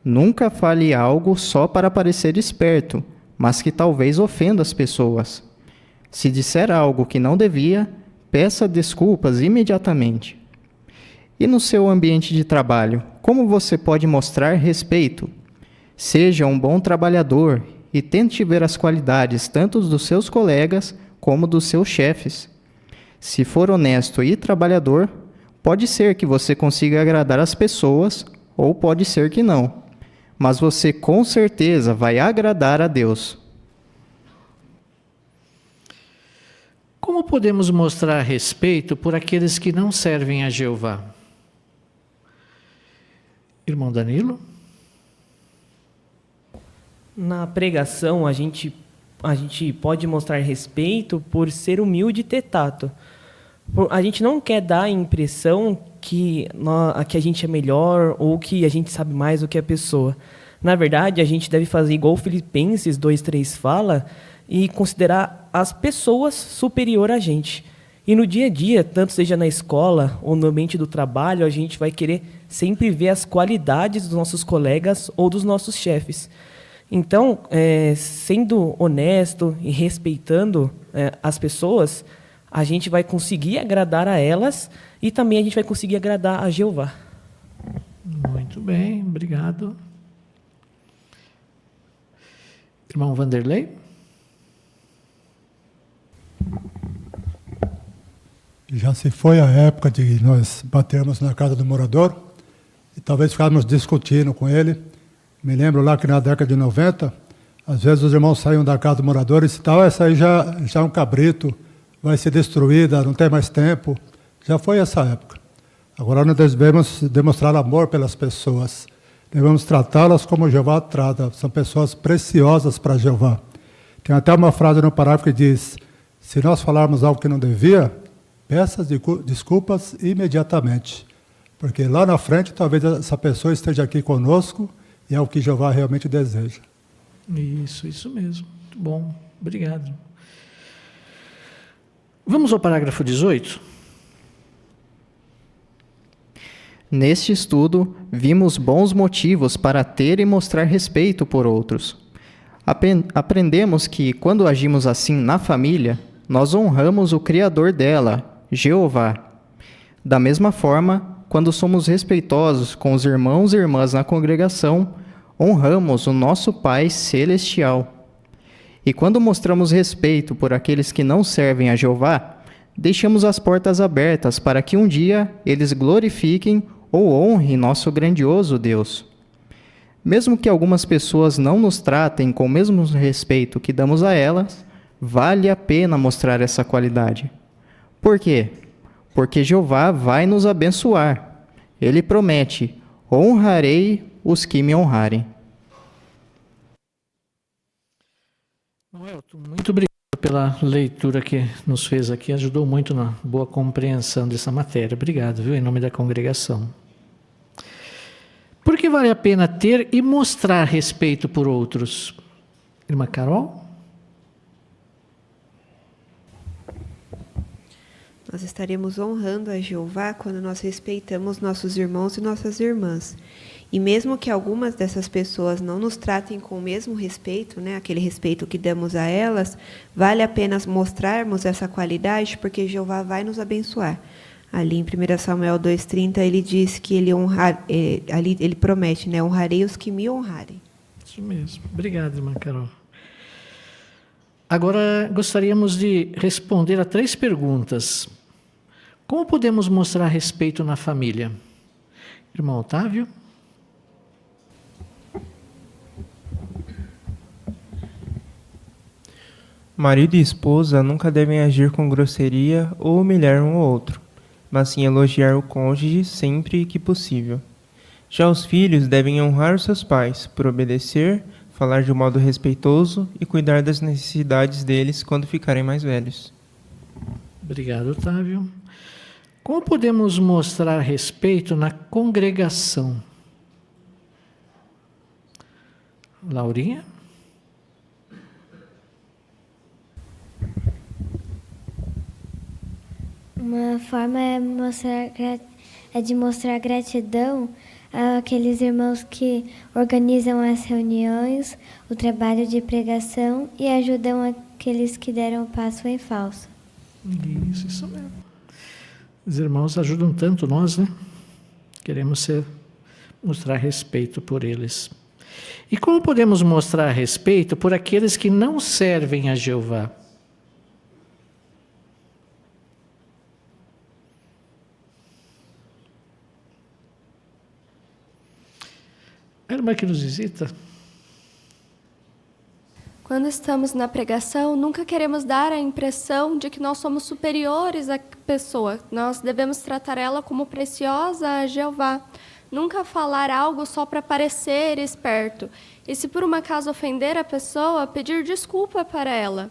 Nunca fale algo só para parecer esperto, mas que talvez ofenda as pessoas. Se disser algo que não devia, peça desculpas imediatamente. E no seu ambiente de trabalho, como você pode mostrar respeito? Seja um bom trabalhador e tente ver as qualidades tanto dos seus colegas como dos seus chefes. Se for honesto e trabalhador, pode ser que você consiga agradar as pessoas, ou pode ser que não. Mas você com certeza vai agradar a Deus. Como podemos mostrar respeito por aqueles que não servem a Jeová? Irmão Danilo? Na pregação, a gente pode mostrar respeito por ser humilde e ter tato. A gente não quer dar a impressão que a gente é melhor ou que a gente sabe mais do que a pessoa. Na verdade, a gente deve fazer igual Filipenses 2:3 fala e considerar as pessoas superior a gente. E no dia a dia, tanto seja na escola ou no ambiente do trabalho, a gente vai querer sempre ver as qualidades dos nossos colegas ou dos nossos chefes. Então, sendo honesto e respeitando as pessoas, a gente vai conseguir agradar a elas e também a gente vai conseguir agradar a Jeová. Muito bem, obrigado. Irmão Vanderlei? Já se foi a época de nós batermos na casa do morador e talvez ficarmos discutindo com ele. Me lembro lá que na década de 90, às vezes os irmãos saíam da casa do morador e diziam, essa aí já é um cabrito, vai ser destruída, não tem mais tempo. Já foi essa época. Agora nós devemos demonstrar amor pelas pessoas. Devemos tratá-las como Jeová trata. São pessoas preciosas para Jeová. Tem até uma frase no parágrafo que diz, se nós falarmos algo que não devia, peça desculpas imediatamente. Porque lá na frente, talvez essa pessoa esteja aqui conosco e é o que Jeová realmente deseja. Isso mesmo. Muito bom. Obrigado. Vamos ao parágrafo 18. Neste estudo, vimos bons motivos para ter e mostrar respeito por outros. Aprendemos que, quando agimos assim na família, nós honramos o Criador dela, Jeová. Da mesma forma, quando somos respeitosos com os irmãos e irmãs na congregação, honramos o nosso Pai Celestial. E quando mostramos respeito por aqueles que não servem a Jeová, deixamos as portas abertas para que um dia eles glorifiquem ou honrem nosso grandioso Deus. Mesmo que algumas pessoas não nos tratem com o mesmo respeito que damos a elas, vale a pena mostrar essa qualidade. Por quê? Porque Jeová vai nos abençoar. Ele promete: honrarei os que me honrarem. Elton, muito obrigado pela leitura que nos fez aqui, ajudou muito na boa compreensão dessa matéria. Obrigado, viu, em nome da congregação. Por que vale a pena ter e mostrar respeito por outros? Irmã Carol? Nós estaremos honrando a Jeová quando nós respeitamos nossos irmãos e nossas irmãs. E mesmo que algumas dessas pessoas não nos tratem com o mesmo respeito, né, aquele respeito que damos a elas, vale a pena mostrarmos essa qualidade, porque Jeová vai nos abençoar. Ali em 1 Samuel 2,30, ele diz que ali ele promete, né, honrarei os que me honrarem. Isso mesmo. Obrigado, irmã Carol. Agora, gostaríamos de responder a 3 perguntas. Como podemos mostrar respeito na família? Irmão Otávio? Marido e esposa nunca devem agir com grosseria ou humilhar um ao outro, mas sim elogiar o cônjuge sempre que possível. Já os filhos devem honrar os seus pais, por obedecer, falar de um modo respeitoso e cuidar das necessidades deles quando ficarem mais velhos. Obrigado, Otávio. Como podemos mostrar respeito na congregação? Laurinha? Uma forma é de mostrar gratidão àqueles irmãos que organizam as reuniões, o trabalho de pregação e ajudam aqueles que deram o passo em falso. Isso mesmo. Os irmãos ajudam tanto nós, né? Queremos mostrar respeito por eles. E como podemos mostrar respeito por aqueles que não servem a Jeová? A irmã que nos visita. Quando estamos na pregação, nunca queremos dar a impressão de que nós somos superiores à pessoa. Nós devemos tratar ela como preciosa a Jeová. Nunca falar algo só para parecer esperto. E se por um acaso ofender a pessoa, pedir desculpa para ela.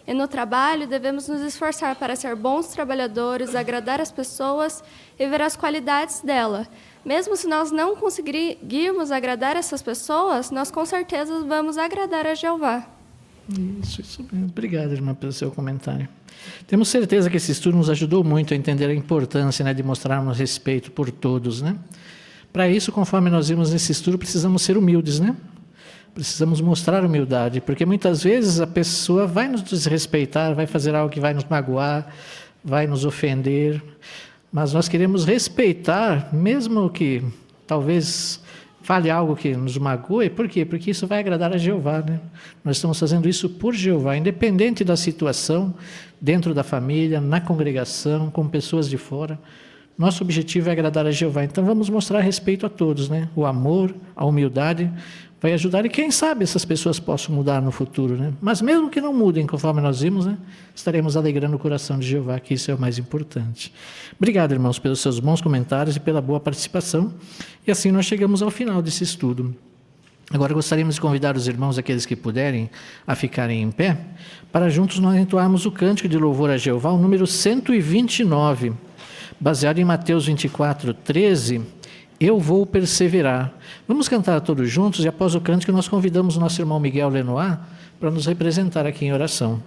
E no trabalho, devemos nos esforçar para ser bons trabalhadores, agradar as pessoas e ver as qualidades dela. Mesmo se nós não conseguirmos agradar essas pessoas, nós com certeza vamos agradar a Jeová. Isso mesmo. Obrigado, irmã, pelo seu comentário. Temos certeza que esse estudo nos ajudou muito a entender a importância, né, de mostrarmos respeito por todos, né? Para isso, conforme nós vimos nesse estudo, precisamos ser humildes, né? Precisamos mostrar humildade, porque muitas vezes a pessoa vai nos desrespeitar, vai fazer algo que vai nos magoar, vai nos ofender, mas nós queremos respeitar, mesmo que talvez fale algo que nos magoe. Por quê? Porque isso vai agradar a Jeová, né? Nós estamos fazendo isso por Jeová, independente da situação, dentro da família, na congregação, com pessoas de fora. Nosso objetivo é agradar a Jeová. Então vamos mostrar respeito a todos, né? O amor, a humildade vai ajudar, e quem sabe essas pessoas possam mudar no futuro, né? Mas mesmo que não mudem, conforme nós vimos, né, estaremos alegrando o coração de Jeová, que isso é o mais importante. Obrigado, irmãos, pelos seus bons comentários e pela boa participação. E assim nós chegamos ao final desse estudo. Agora gostaríamos de convidar os irmãos, aqueles que puderem, a ficarem em pé, para juntos nós entoarmos o cântico de louvor a Jeová, o número 129, baseado em Mateus 24, 13, Eu vou perseverar. Vamos cantar todos juntos, e após o cântico nós convidamos o nosso irmão Miguel Lenoir para nos representar aqui em oração.